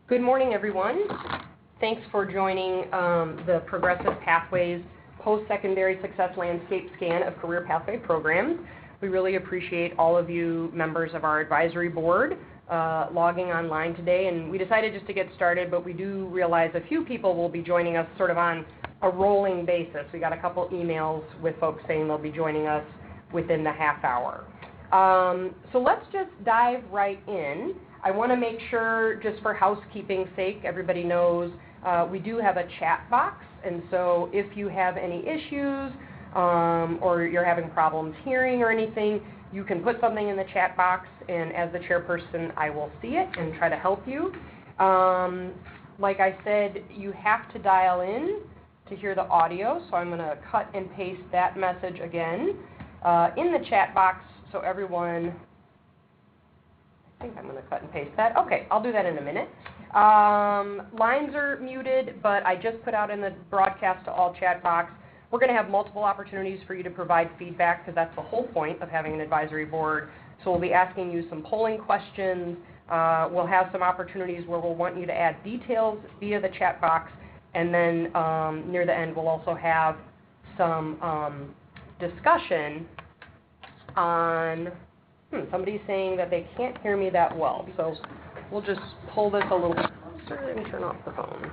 Good morning, everyone. Thanks for joining the Progressive Pathways Post-Secondary Success Landscape Scan of Career Pathway Programs. We really appreciate all of you members of our advisory board logging online today. And we decided just to get started, but we do realize a few people will be joining us sort of on a rolling basis. We got a couple emails with folks saying they'll be joining us within the half hour. So let's just dive right in. I want to make sure, just for housekeeping's sake, everybody knows we do have a chat box, and so if you have any issues or you're having problems hearing or anything, you can put something in the chat box, and as the chairperson, I will see it and try to help you. Like I said, you have to dial in to hear the audio, so I'm going to cut and paste that message again in the chat box so everyone... I think I'm going to cut and paste that. Okay, I'll do that in a minute. Lines are muted, but I just put out in the broadcast to all chat box, we're going to have multiple opportunities for you to provide feedback, because that's the whole point of having an advisory board. So we'll be asking you some polling questions. We'll have some opportunities where we'll want you to add details via the chat box. And then near the end, we'll also have some discussion on... somebody's saying that they can't hear me that well, so we'll just pull this a little closer and turn off the phone.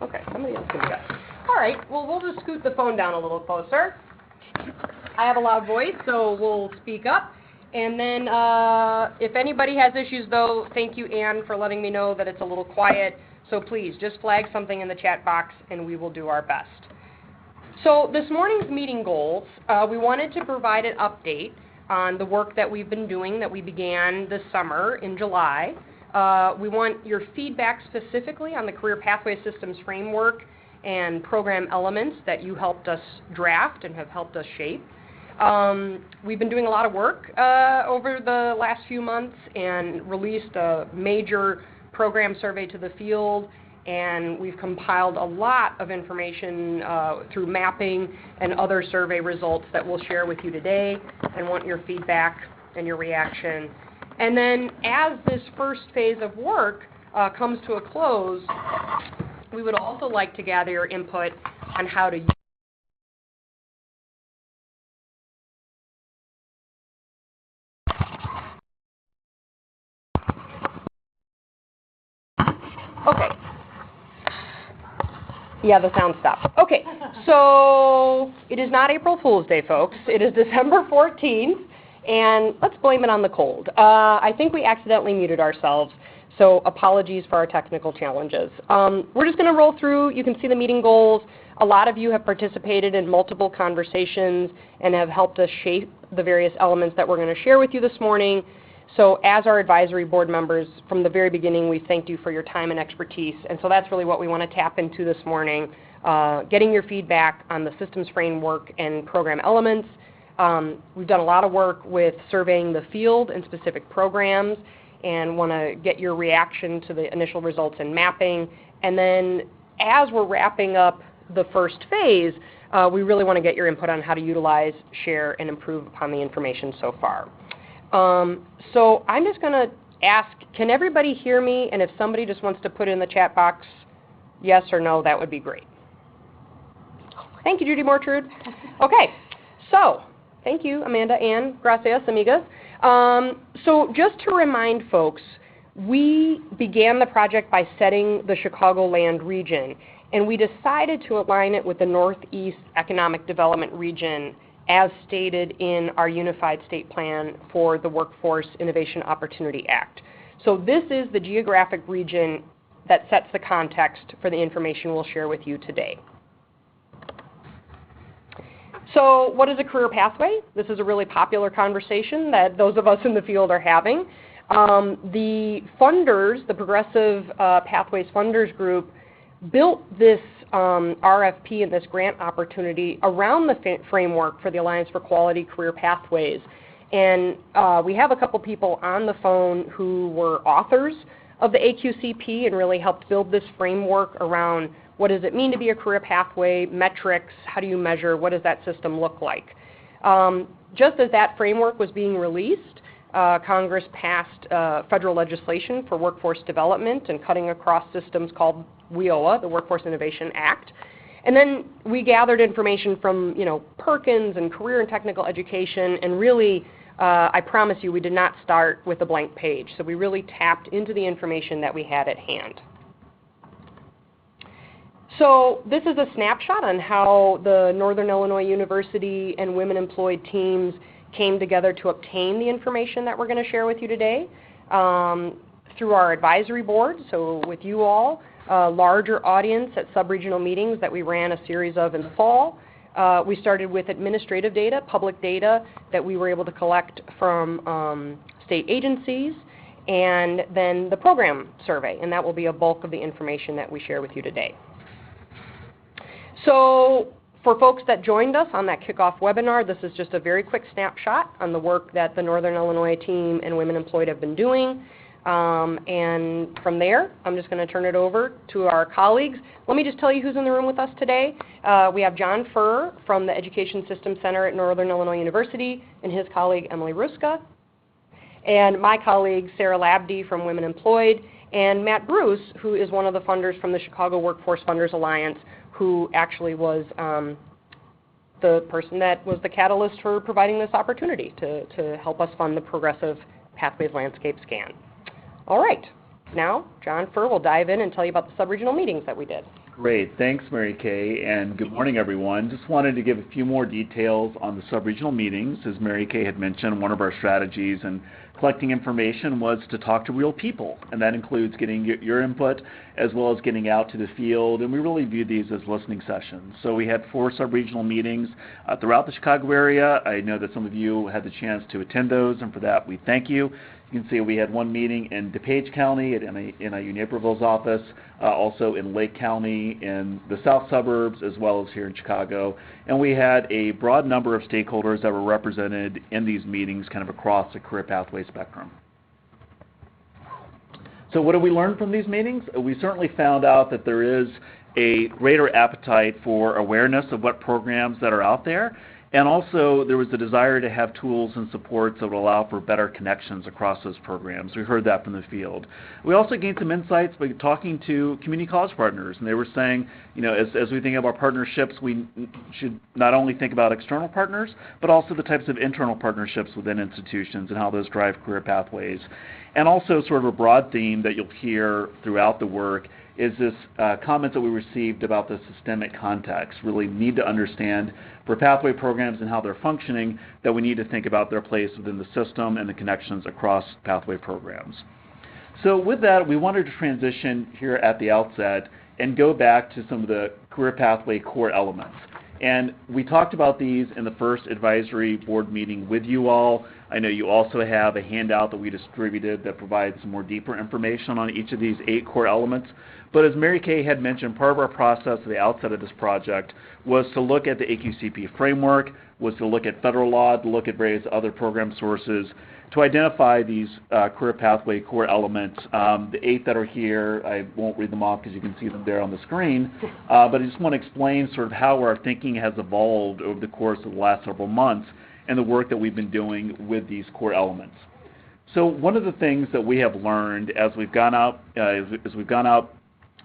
Okay, somebody else can do that. All right, well, we'll just scoot the phone down a little closer. I have a loud voice, so we'll speak up. And then if anybody has issues, though, thank you, Anne, for letting me know that it's a little quiet. So please, just flag something in the chat box, and we will do our best. So this morning's meeting goals, we wanted to provide an update on the work that we've been doing that we began this summer in July. We want your feedback specifically on the Career Pathway Systems Framework and program elements that you helped us draft and have helped us shape. We've been doing a lot of work over the last few months and released a major program survey to the field, and we've compiled a lot of information through mapping and other survey results that we'll share with you today, and want your feedback and your reaction. And then as this first phase of work comes to a close, we would also like to gather your input on how to Okay. Yeah, the sound stopped. Okay, so it is not April Fool's Day, folks. It is December 14th, and let's blame it on the cold. I think we accidentally muted ourselves, so apologies for our technical challenges. We're just going to roll through. You can see the meeting goals. A lot of you have participated in multiple conversations and have helped us shape the various elements that we're going to share with you this morning. So as our advisory board members, from the very beginning, we thanked you for your time and expertise. And so that's really what we want to tap into this morning, getting your feedback on the systems framework and program elements. We've done a lot of work with surveying the field and specific programs, and want to get your reaction to the initial results and mapping. And then as we're wrapping up the first phase, we really want to get your input on how to utilize, share, and improve upon the information so far. So I'm just going to ask, can everybody hear me? And if somebody just wants to put in the chat box yes or no, that would be great. Thank you, Judy Mortrude. Okay, so thank you, Amanda, Ann, gracias, amigas. So just to remind folks, we began the project by setting the Chicagoland region, and we decided to align it with the Northeast Economic Development Region as stated in our Unified State Plan for the Workforce Innovation Opportunity Act. So this is the geographic region that sets the context for the information we'll share with you today. So what is a career pathway? This is a really popular conversation that those of us in the field are having. The funders, the Progressive Pathways Funders Group, built this RFP and this grant opportunity around the framework for the Alliance for Quality Career Pathways. And we have a couple people on the phone who were authors of the AQCP and really helped build this framework around what does it mean to be a career pathway, metrics, how do you measure, what does that system look like. Just as that framework was being released, Congress passed federal legislation for workforce development and cutting across systems called WIOA, the Workforce Innovation Act. And then we gathered information from, Perkins and career and technical education, and really, I promise you, we did not start with a blank page. So we really tapped into the information that we had at hand. So this is a snapshot on how the Northern Illinois University and women employed teams came together to obtain the information that we're going to share with you today through our advisory board, so with you all, a larger audience at SubRegional Meetings that we ran a series of in the fall. We started with administrative data, public data that we were able to collect from state agencies, and then the program survey, and that will be a bulk of the information that we share with you today. So for folks that joined us on that kickoff webinar, this is just a very quick snapshot on the work that the Northern Illinois team and Women Employed have been doing. And from there, I'm just going to turn it over to our colleagues. Let me just tell you who's in the room with us today. We have John Furr from the Education System Center at Northern Illinois University and his colleague Emily Ruska, and my colleague Sarah Labdy from Women Employed, and Matt Bruce, who is one of the funders from the Chicago Workforce Funders Alliance, who actually was the person that was the catalyst for providing this opportunity to help us fund the Progressive Pathways Landscape Scan. All right, now John Furr will dive in and tell you about the sub-regional meetings that we did. Great, thanks Mary Kay, and good morning everyone. Just wanted to give a few more details on the sub-regional meetings. As Mary Kay had mentioned, one of our strategies in collecting information was to talk to real people, and that includes getting your input as well as getting out to the field, and we really viewed these as listening sessions. So we had 4 sub-regional meetings throughout the Chicago area. I know that some of you had the chance to attend those, and for that we thank you. You can see we had one meeting in DuPage County at NIU Naperville's office, also in Lake County, in the south suburbs, as well as here in Chicago. And we had a broad number of stakeholders that were represented in these meetings kind of across the career pathway spectrum. So what did we learn from these meetings? We certainly found out that there is a greater appetite for awareness of what programs that are out there. And also, there was a desire to have tools and supports that would allow for better connections across those programs. We heard that from the field. We also gained some insights by talking to community college partners, and they were saying, as we think about partnerships, we should not only think about external partners, but also the types of internal partnerships within institutions and how those drive career pathways. And also, sort of a broad theme that you'll hear throughout the work is this comment that we received about the systemic context. Really need to understand for pathway programs and how they're functioning, that we need to think about their place within the system and the connections across pathway programs. So with that, we wanted to transition here at the outset and go back to some of the career pathway core elements. And we talked about these in the first advisory board meeting with you all. I know you also have a handout that we distributed that provides some more deeper information on each of these 8 core elements. But as Mary Kay had mentioned, part of our process at the outset of this project was to look at the AQCP framework, was to look at federal law, to look at various other program sources, to identify these career pathway core elements. The 8 that are here, I won't read them off because you can see them there on the screen, but I just want to explain sort of how our thinking has evolved over the course of the last several months and the work that we've been doing with these core elements. So one of the things that we have learned as we've gone out,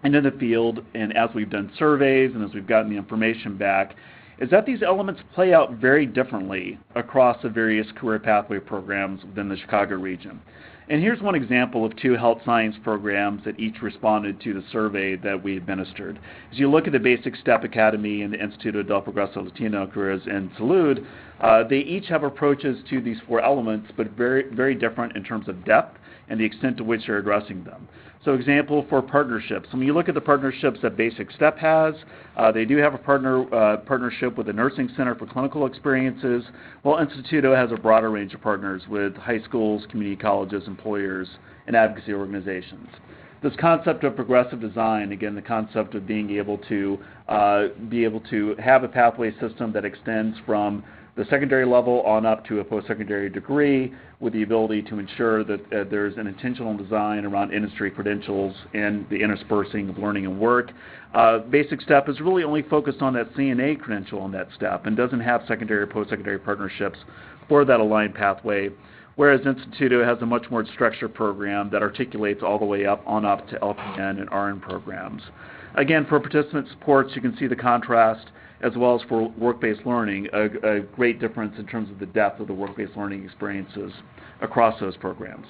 into the field, and as we've done surveys and as we've gotten the information back, is that these elements play out very differently across the various career pathway programs within the Chicago region. And here's one example of 2 health science programs that each responded to the survey that we administered. As you look at the Basic Step Academy and the Institute of Adult Progressive Latino Careers in Salud, they each have approaches to these 4 elements, but very, very different in terms of depth and the extent to which they're addressing them. So example for partnerships. When you look at the partnerships that Basic Step has, they do have a partnership with the Nursing Center for Clinical Experiences, while Instituto has a broader range of partners with high schools, community colleges, employers, and advocacy organizations. This concept of progressive design, again, the concept of being able to have a pathway system that extends from the secondary level on up to a post-secondary degree, with the ability to ensure that there's an intentional design around industry credentials and the interspersing of learning and work. Basic step is really only focused on that CNA credential on that step and doesn't have secondary or post-secondary partnerships for that aligned pathway, whereas Instituto has a much more structured program that articulates all the way up to LPN and RN programs. Again, for participant supports, you can see the contrast, as well as for work-based learning, a great difference in terms of the depth of the work-based learning experiences across those programs.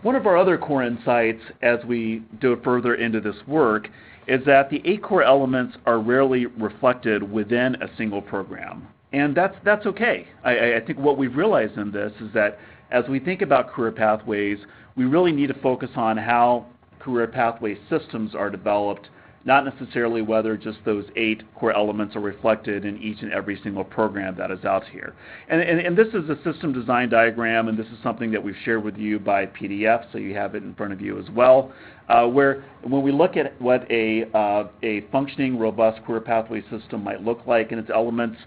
One of our other core insights as we dove further into this work is that the 8 core elements are rarely reflected within a single program. And that's okay. I think what we've realized in this is that as we think about career pathways, we really need to focus on how career pathway systems are developed, not necessarily whether just those 8 core elements are reflected in each and every single program that is out here. And this is a system design diagram, and this is something that we've shared with you by PDF, so you have it in front of you as well, where when we look at what a functioning, robust career pathway system might look like and its elements,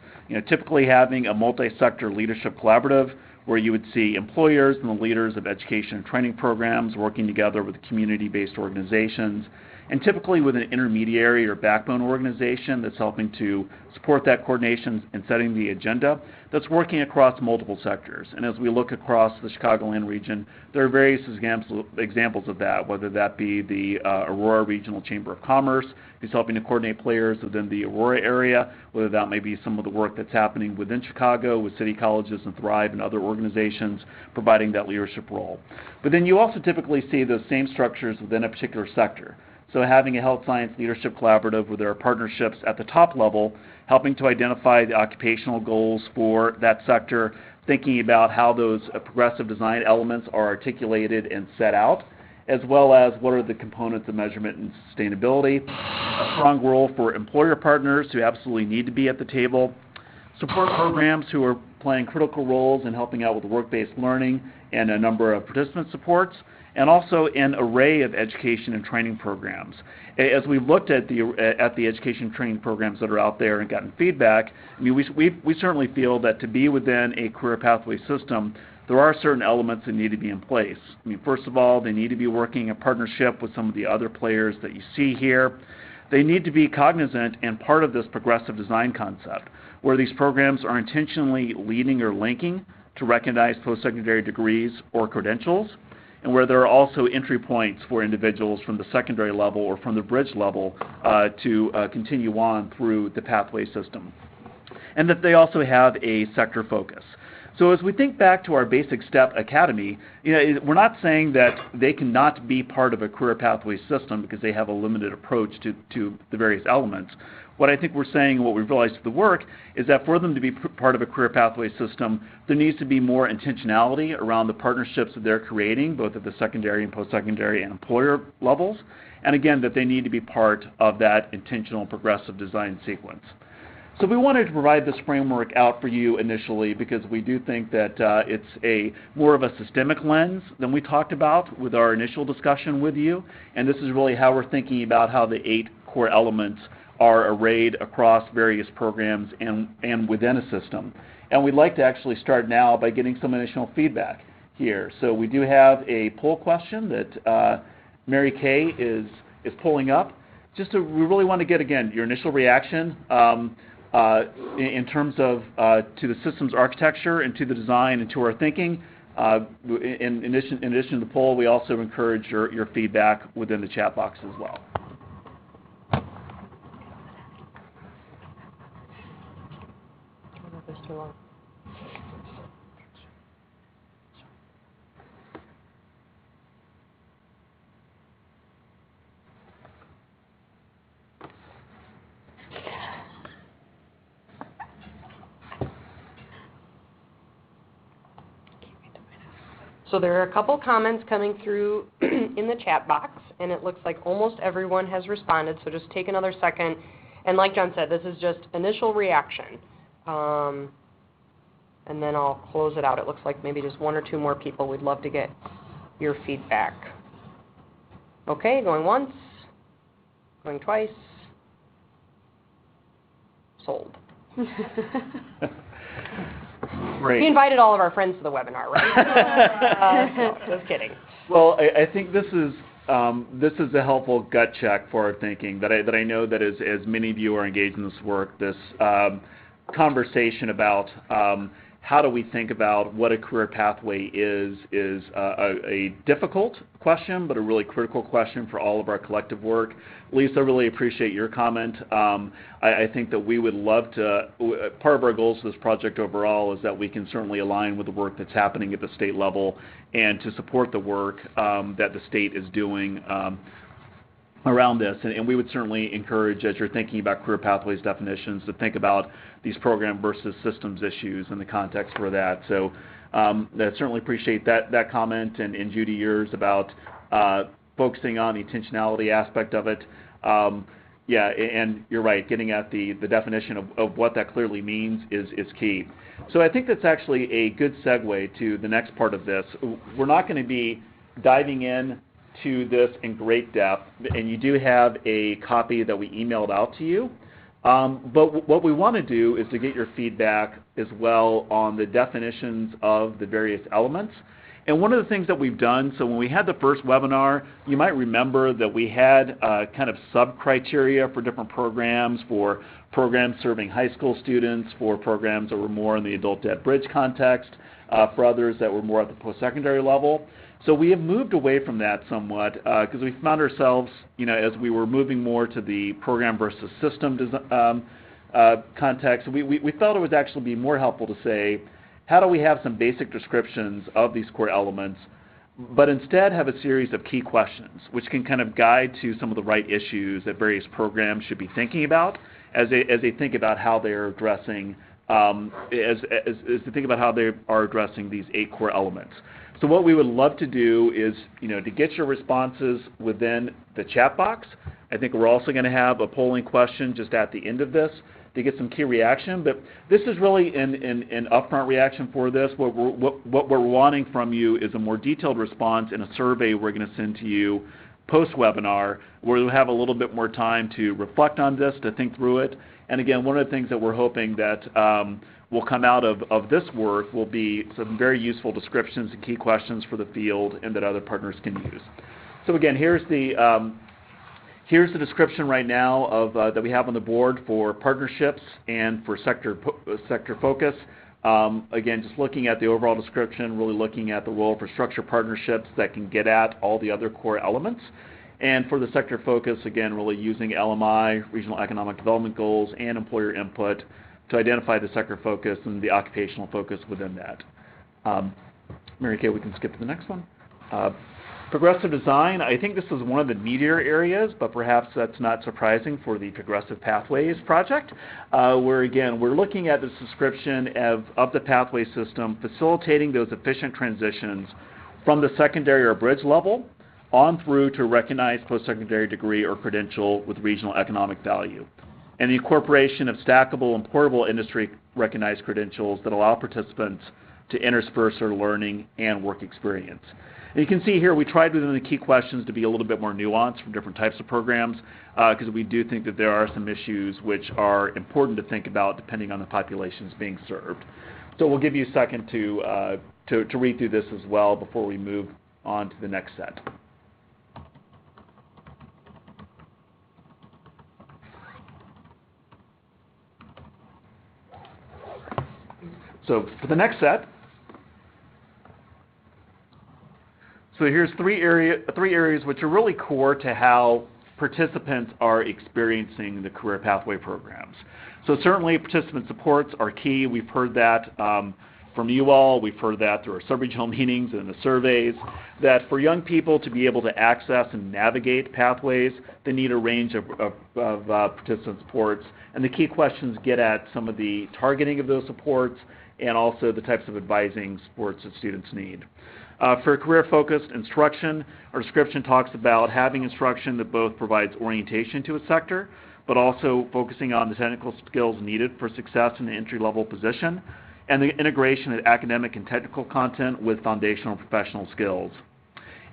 typically having a multi-sector leadership collaborative, where you would see employers and the leaders of education and training programs working together with community-based organizations, and typically with an intermediary or backbone organization that's helping to support that coordination and setting the agenda, that's working across multiple sectors. And as we look across the Chicagoland region, there are various examples of that, whether that be the Aurora Regional Chamber of Commerce, who's helping to coordinate players within the Aurora area, whether that may be some of the work that's happening within Chicago with City Colleges and Thrive and other organizations providing that leadership role. But then you also typically see those same structures within a particular sector. So having a health science leadership collaborative where there are partnerships at the top level, helping to identify the occupational goals for that sector, thinking about how those progressive design elements are articulated and set out, as well as what are the components of measurement and sustainability. A strong role for employer partners who absolutely need to be at the table. Support programs who are playing critical roles in helping out with work-based learning and a number of participant supports, and also an array of education and training programs. As we've looked at the education and training programs that are out there and gotten feedback, I mean, we certainly feel that to be within a career pathway system, there are certain elements that need to be in place. I mean, first of all, they need to be working in partnership with some of the other players that you see here. They need to be cognizant and part of this progressive design concept, where these programs are intentionally leading or linking to recognize post-secondary degrees or credentials, and where there are also entry points for individuals from the secondary level or from the bridge level to continue on through the pathway system. And that they also have a sector focus. So as we think back to our Basic Step Academy, we're not saying that they cannot be part of a career pathway system because they have a limited approach to the various elements. What I think we're saying and what we've realized through the work is that for them to be part of a career pathway system, there needs to be more intentionality around the partnerships that they're creating, both at the secondary and post-secondary and employer levels, and again, that they need to be part of that intentional progressive design sequence. So we wanted to provide this framework out for you initially because we do think that it's a more of a systemic lens than we talked about with our initial discussion with you, and this is really how we're thinking about how the 8 core elements are arrayed across various programs and within a system. And we'd like to actually start now by getting some initial feedback here. So we do have a poll question that Mary Kay is pulling up. We really want to get, again, your initial reaction in terms of to the system's architecture and to the design and to our thinking. In addition to the poll, we also encourage your feedback within the chat box as well. Too long. So there are a couple comments coming through in the chat box, and it looks like almost everyone has responded, so just take another second. And like John said, this is just initial reaction. And then I'll close it out. It looks like maybe just 1 or 2 more people. We'd love to get your feedback. Okay, going once, going twice. sold. Great. He invited all of our friends to the webinar, right? No, just kidding. Well, I think this is a helpful gut check for our thinking. That I know that as many of you are engaged in this work, this conversation about how do we think about what a career pathway is a difficult question, but a really critical question for all of our collective work. Lisa, I really appreciate your comment. I think that we would love to, part of our goals of this project overall is that we can certainly align with the work that's happening at the state level and to support the work that the state is doing around this, and we would certainly encourage, as you're thinking about career pathways definitions, to think about these program versus systems issues in the context for that. So I certainly appreciate that comment, and Judy, yours about focusing on the intentionality aspect of it. Yeah, and you're right, getting at the definition of what that clearly means is key. So I think that's actually a good segue to the next part of this. We're not going to be diving in to this in great depth, and you do have a copy that we emailed out to you. But what we want to do is to get your feedback as well on the definitions of the various elements. And one of the things that we've done, so when we had the first webinar, you might remember that we had kind of sub-criteria for different programs, for programs serving high school students, for programs that were more in the adult debt bridge context, for others that were more at the post-secondary level. So we have moved away from that somewhat because we found ourselves, as we were moving more to the program versus system context, we felt it would actually be more helpful to say, how do we have some basic descriptions of these core elements, but instead have a series of key questions, which can kind of guide to some of the right issues that various programs should be thinking about as they think about how they're addressing as they think about how they are addressing these 8 core elements. So what we would love to do is, to get your responses within the chat box. I think we're also going to have a polling question just at the end of this to get some key reaction. But this is really an upfront reaction for this. What we're wanting from you is a more detailed response in a survey we're going to send to you post-webinar, where we'll have a little bit more time to reflect on this, to think through it. And again, one of the things that we're hoping that will come out of this work will be some very useful descriptions and key questions for the field and that other partners can use. So again, here's the description right now of that we have on the board for partnerships and for sector focus. Again, just looking at the overall description, really looking at the role for structured partnerships that can get at all the other core elements. And for the sector focus, again, really using LMI, regional economic development goals, and employer input to identify the sector focus and the occupational focus within that. Mary Kay, we can skip to the next one. Progressive design, I think this is one of the meatier areas, but perhaps that's not surprising for the Progressive Pathways project, where again, we're looking at this description of the pathway system, facilitating those efficient transitions from the secondary or bridge level on through to a recognized post-secondary degree or credential with regional economic value, and the incorporation of stackable and portable industry recognized credentials that allow participants to intersperse their learning and work experience. And you can see here we tried within the key questions to be a little bit more nuanced from different types of programs because we do think that there are some issues which are important to think about depending on the populations being served. So we'll give you a second to read through this as well before we move on to the next set. So for the next set, so here's three areas which are really core to how participants are experiencing the career pathway programs. So certainly participant supports are key. We've heard that from you all. We've heard that through our sub-regional meetings and the surveys, that for young people to be able to access and navigate pathways, they need a range of participant supports. And the key questions get at some of the targeting of those supports and also the types of advising supports that students need. For career-focused instruction, our description talks about having instruction that both provides orientation to a sector, but also focusing on the technical skills needed for success in the entry-level position, and the integration of academic and technical content with foundational professional skills.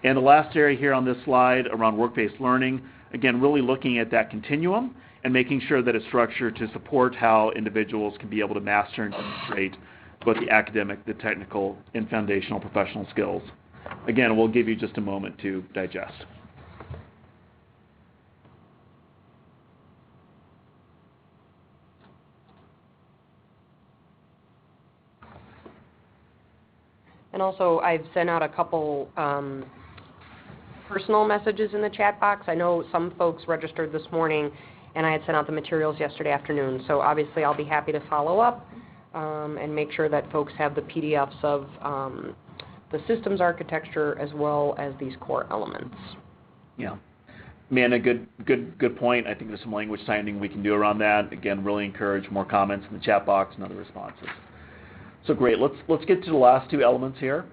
And the last area here on this slide around work-based learning, again, really looking at that continuum and making sure that it's structured to support how individuals can be able to master and demonstrate both the academic, the technical, and foundational professional skills. Again, we'll give you just a moment to digest. And also, I've sent out a couple personal messages in the chat box. I know some folks registered this morning, and I had sent out the materials yesterday afternoon. So obviously, I'll be happy to follow up and make sure that folks have the PDFs of the systems architecture as well as these core elements. Yeah. Amanda, good point. I think there's some language signing we can do around that. Again, really encourage more comments in the chat box and other responses. So great. Let's get to the last two elements here.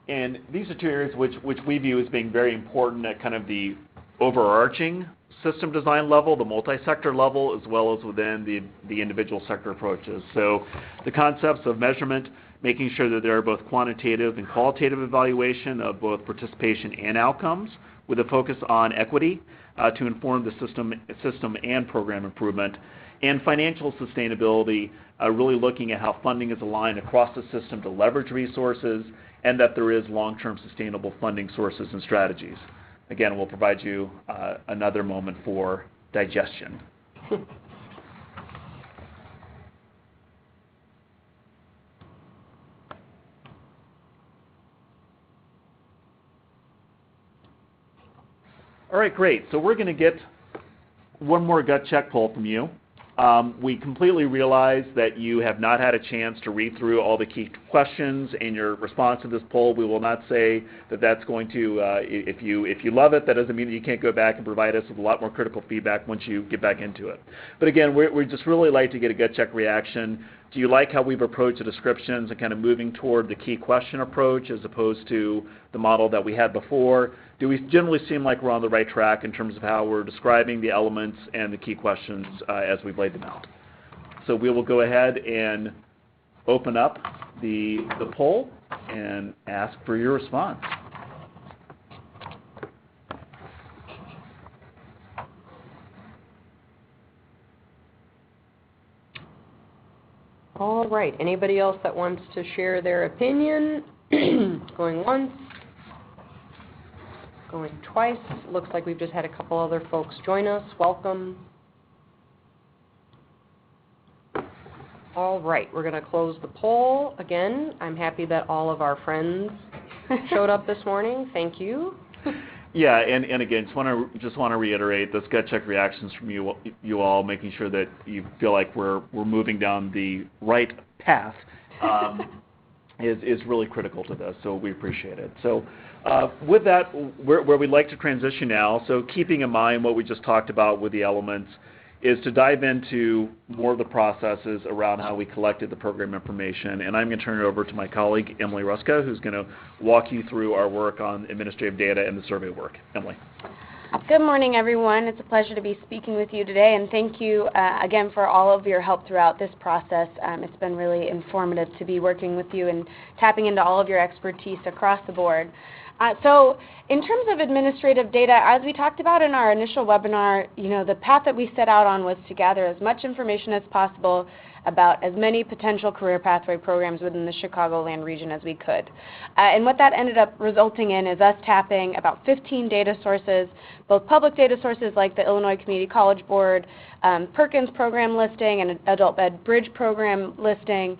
And these are two areas which we view as being very important at kind of the overarching system design level, the multi-sector level, as well as within the individual sector approaches. So the concepts of measurement, making sure that there are both quantitative and qualitative evaluation of both participation and outcomes, with a focus on equity to inform the system and program improvement, and financial sustainability, really looking at how funding is aligned across the system to leverage resources, and that there is long-term sustainable funding sources and strategies. Again, we'll provide you another moment for digestion. All right, great. So we're going to get one more gut check poll from you. We completely realize that you have not had a chance to read through all the key questions in your response to this poll. We will not say that that's going to, if you love it, that doesn't mean that you can't go back and provide us with a lot more critical feedback once you get back into it. But again, we just really like to get a gut check reaction. Do you like how we've approached the descriptions and kind of moving toward the key question approach as opposed to the model that we had before? Do we generally seem like we're on the right track in terms of how we're describing the elements and the key questions as we've laid them out? So we will go ahead and open up the poll and ask for your response. All right, anybody else that wants to share their opinion? Going once, going twice. Looks like we've just had a couple other folks join us. Welcome. All right, we're going to close the poll. Again, I'm happy that all of our friends showed up this morning. Thank you. Yeah, and again, just want to reiterate those gut check reactions from you all, making sure that you feel like we're moving down the right path is really critical to this. So we appreciate it. So with that, where we'd like to transition now. So keeping in mind what we just talked about with the elements, is to dive into more of the processes around how we collected the program information. And I'm going to turn it over to my colleague, Emily Ruska, who's going to walk you through our work on administrative data and the survey work. Emily. Good morning, everyone. It's a pleasure to be speaking with you today, and thank you again for all of your help throughout this process. It's been really informative to be working with you and tapping into all of your expertise across the board. So in terms of administrative data, as we talked about in our initial webinar, the path that we set out on was to gather as much information as possible about as many potential career pathway programs within the Chicagoland region as we could. And what that ended up resulting in is us tapping about 15 data sources, both public data sources like the Illinois Community College Board, Perkins program listing, and Adult Ed Bridge program listing,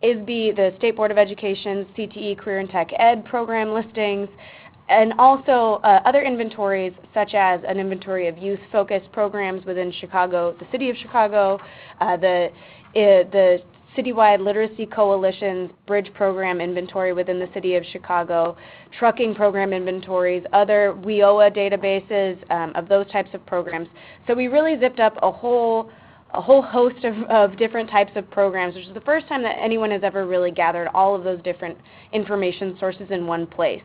ISB, the State Board of Education's CTE Career and Tech Ed program listings, and also other inventories such as an inventory of youth-focused programs within Chicago, the City of Chicago, the Citywide Literacy Coalition's Bridge program inventory within the City of Chicago, trucking program inventories, other WIOA databases of those types of programs. So we really zipped up a whole a whole host of different types of programs, which is the first time that anyone has ever really gathered all of those different information sources in one place.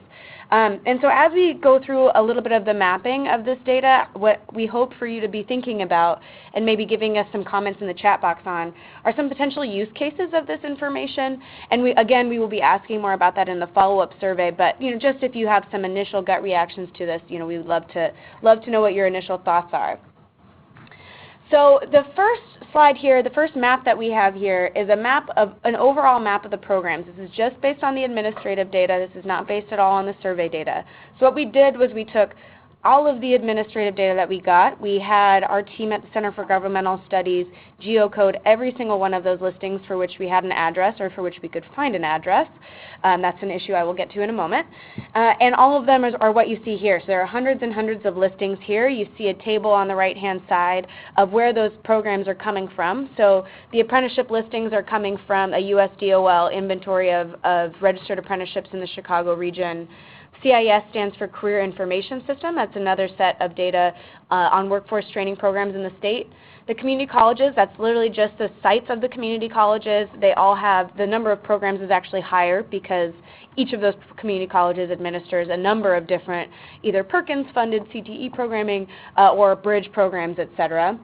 And so as we go through a little bit of the mapping of this data, what we hope for you to be thinking about and maybe giving us some comments in the chat box on are some potential use cases of this information. And we will be asking more about that in the follow-up survey, but just if you have some initial gut reactions to this, we would love to know what your initial thoughts are. So the first slide here, the first map that we have here is an overall map of the programs. This is just based on the administrative data. This is not based at all on the survey data. So what we did was we took all of the administrative data that we got. We had our team at the Center for Governmental Studies geocode every single one of those listings for which we had an address or for which we could find an address. That's an issue I will get to in a moment. And all of them are what you see here. So there are hundreds and hundreds of listings here. You see a table on the right-hand side of where those programs are coming from. So the apprenticeship listings are coming from a USDOL inventory of registered apprenticeships in the Chicago region. CIS stands for Career Information System. That's another set of data on workforce training programs in the state. The community colleges, that's literally just the sites of the community colleges. They all have, the number of programs is actually higher because each of those community colleges administers a number of different either Perkins-funded CTE programming or bridge programs, et cetera.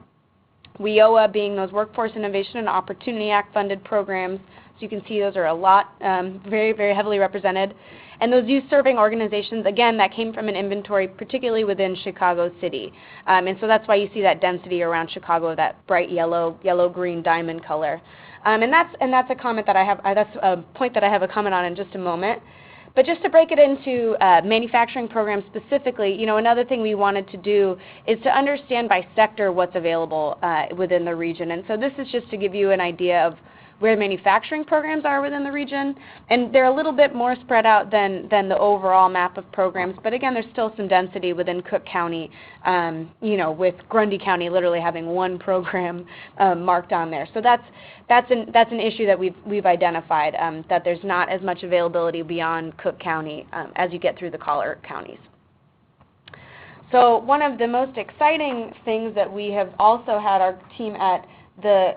WIOA being those Workforce Innovation and Opportunity Act funded programs. So you can see those are a lot, very, very heavily represented. And those youth-serving organizations, again, that came from an inventory, particularly within Chicago City. And so that's why you see that density around Chicago, that bright yellow-green diamond color. And that's a comment that I have. That's a point that I have a comment on in just a moment. But just to break it into manufacturing programs specifically, another thing we wanted to do is to understand by sector what's available within the region. And so this is just to give you an idea of where manufacturing programs are within the region, and they're a little bit more spread out than the overall map of programs, but again, there's still some density within Cook County, with Grundy County literally having one program marked on there. So that's an issue that we've identified, that there's not as much availability beyond Cook County as you get through the collar counties. So one of the most exciting things that we have also had our team at the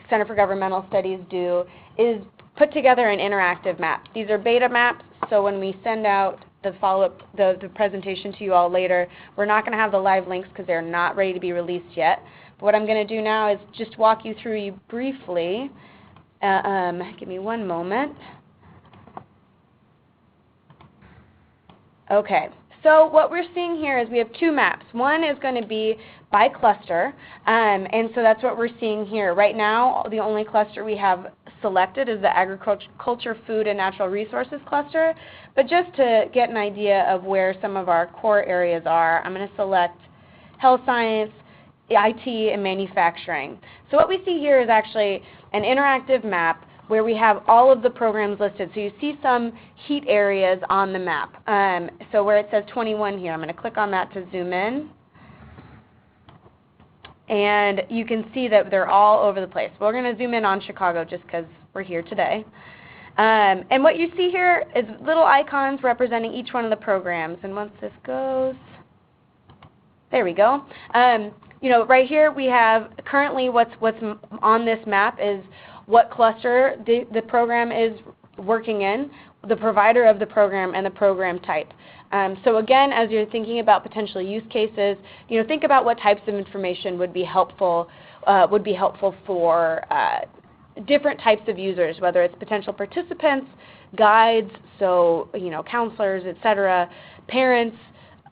Center for Governmental Studies do is put together an interactive map. These are beta maps, so when we send out the follow-up, the presentation to you all later, we're not going to have the live links because they're not ready to be released yet. But what I'm going to do now is just walk you through you briefly. Give me one moment. Okay. So what we're seeing here is we have two maps. One is going to be by cluster, and so that's what we're seeing here. Right now, the only cluster we have selected is the agriculture, food, and natural resources cluster. But just to get an idea of where some of our core areas are, I'm going to select health science, IT, and manufacturing. So what we see here is actually an interactive map where we have all of the programs listed. So you see some heat areas on the map. So where it says 21 here, I'm going to click on that to zoom in. And you can see that they're all over the place. We're going to zoom in on Chicago just because we're here today. And what you see here is little icons representing each one of the programs. And once this goes, there we go. Right here we have currently what's on this map is what cluster the program is working in, the provider of the program, and the program type. So again, as you're thinking about potential use cases, think about what types of information would be helpful for different types of users, whether it's potential participants, guides, so counselors, etc., parents,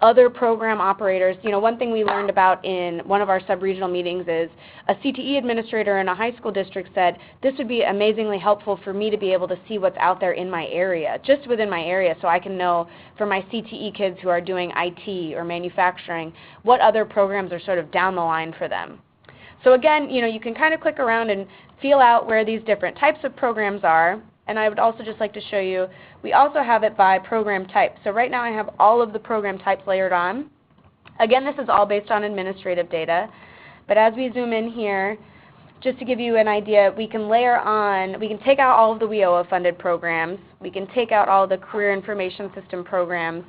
other program operators. One thing we learned about in one of our sub-regional meetings is a CTE administrator in a high school district said, this would be amazingly helpful for me to be able to see what's out there in my area, just within my area, so I can know for my CTE kids who are doing IT or manufacturing, what other programs are sort of down the line for them. So again, you can kind of click around and feel out where these different types of programs are. And I would also just like to show you, we also have it by program type. So right now I have all of the program types layered on. Again, this is all based on administrative data. But as we zoom in here, just to give you an idea, we can layer on, we can take out all of the WIOA funded programs. We can take out all the Career Information System programs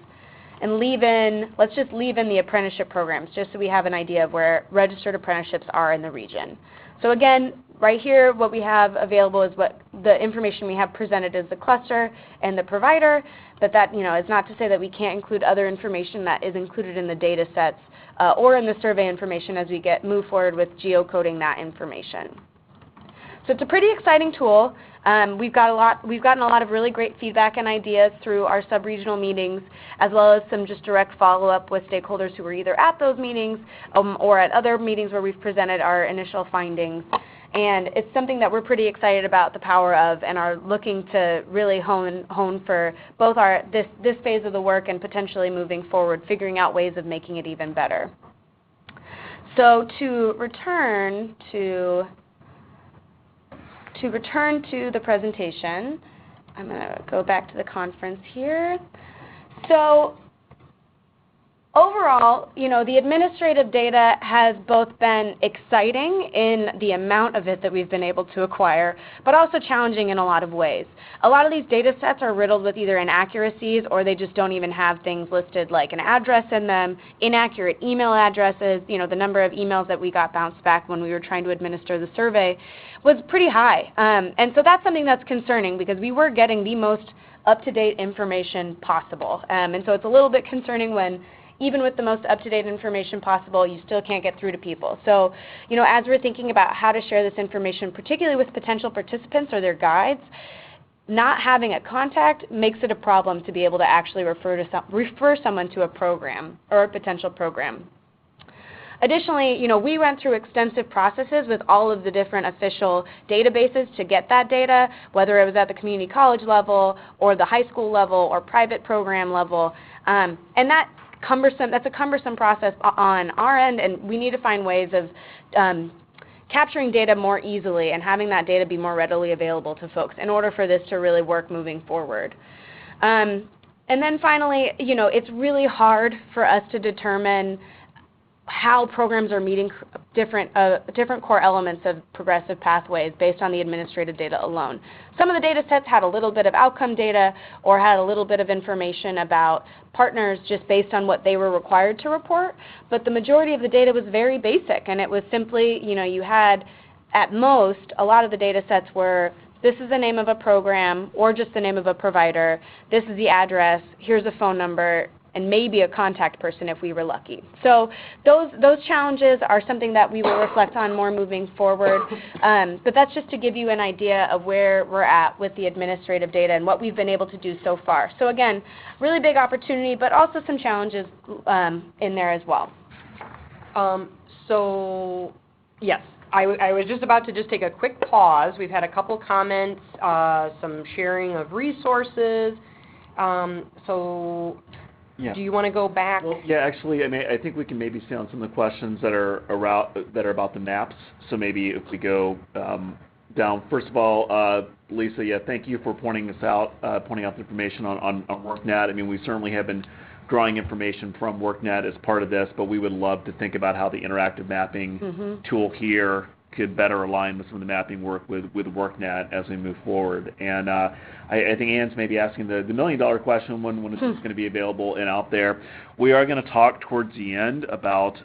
and leave in, let's just leave in the apprenticeship programs just so we have an idea of where registered apprenticeships are in the region. So again, right here, what we have available is what the information we have presented as the cluster and the provider, but that is not to say that we can't include other information that is included in the data sets or in the survey information as we move forward with geocoding that information. So it's a pretty exciting tool. We've gotten a lot of really great feedback and ideas through our sub-regional meetings, as well as some just direct follow-up with stakeholders who were either at those meetings or at other meetings where we've presented our initial findings. And it's something that we're pretty excited about the power of and are looking to really hone for both this phase of the work and potentially moving forward, figuring out ways of making it even better. So to return to the presentation, I'm going to go back to the conference here. So overall, the administrative data has both been exciting in the amount of it that we've been able to acquire, but also challenging in a lot of ways. A lot of these data sets are riddled with either inaccuracies or they just don't even have things listed like an address in them, inaccurate email addresses. The number of emails that we got bounced back when we were trying to administer the survey was pretty high. And so that's something that's concerning because we were getting the most up-to-date information possible. And so it's a little bit concerning when even with the most up-to-date information possible, you still can't get through to people. So, as we're thinking about how to share this information, particularly with potential participants or their guides, not having a contact makes it a problem to be able to actually refer someone to a program or a potential program. Additionally, we went through extensive processes with all of the different official databases to get that data, whether it was at the community college level or the high school level or private program level, and that's a cumbersome process on our end, and we need to find ways of capturing data more easily and having that data be more readily available to folks in order for this to really work moving forward. And then finally, it's really hard for us to determine how programs are meeting different core elements of progressive pathways based on the administrative data alone. Some of the data sets had a little bit of outcome data or had a little bit of information about partners just based on what they were required to report, but the majority of the data was very basic, and it was simply, you had at most, a lot of the data sets were, this is the name of a program or just the name of a provider, this is the address, here's a phone number, and maybe a contact person if we were lucky. So those challenges are something that we will reflect on more moving forward, but that's just to give you an idea of where we're at with the administrative data and what we've been able to do so far. So again, really big opportunity, but also some challenges in there as well. So yes, I was just about to just take a quick pause. We've had a couple comments, some sharing of resources. Yeah. Do you want to go back? Well, yeah, actually, I think we can maybe stay on some of the questions that are about the maps. So maybe if we go down, first of all, Lisa, yeah, thank you for pointing out the information on WorkNet. We certainly have been drawing information from WorkNet as part of this, but we would love to think about how the interactive mapping tool here could better align with some of the mapping work with WorkNet as we move forward. And I think Ann's maybe asking the million-dollar question, when is this going to be available and out there? We are going to talk towards the end about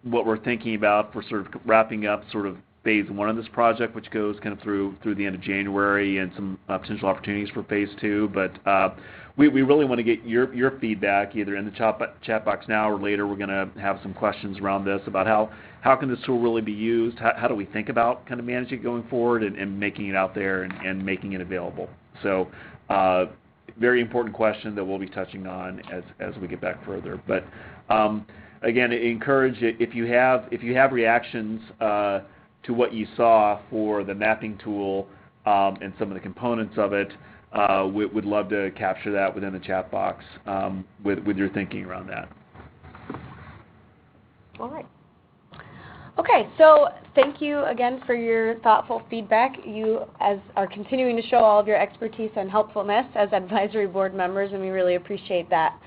what we're thinking about for sort of wrapping up sort of phase one of this project, which goes kind of through the end of January, and some potential opportunities for phase two. But we really want to get your feedback either in the chat box now or later. We're going to have some questions around this about how can this tool really be used? How do we think about kind of managing it going forward and making it out there and making it available? So very important question that we'll be touching on as we get back further. But again, encourage if you have reactions to what you saw for the mapping tool and some of the components of it, we'd love to capture that within the chat box with your thinking around that. All right. Okay, so thank you again for your thoughtful feedback. You are continuing to show all of your expertise and helpfulness as advisory board members, and we really appreciate that.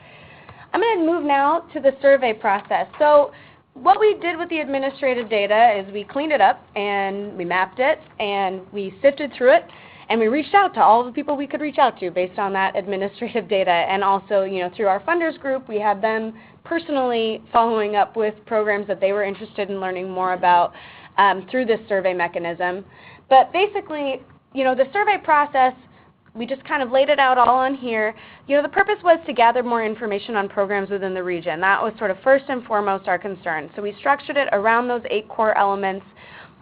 I'm going to move now to the survey process. So what we did with the administrative data is we cleaned it up and we mapped it and we sifted through it, and we reached out to all the people we could reach out to based on that administrative data. And also, through our funders group, we had them personally following up with programs that they were interested in learning more about. through this survey mechanism. But basically, the survey process, we just kind of laid it out all on here. The purpose was to gather more information on programs within the region. That was sort of first and foremost our concern. So we structured it around those 8 core elements.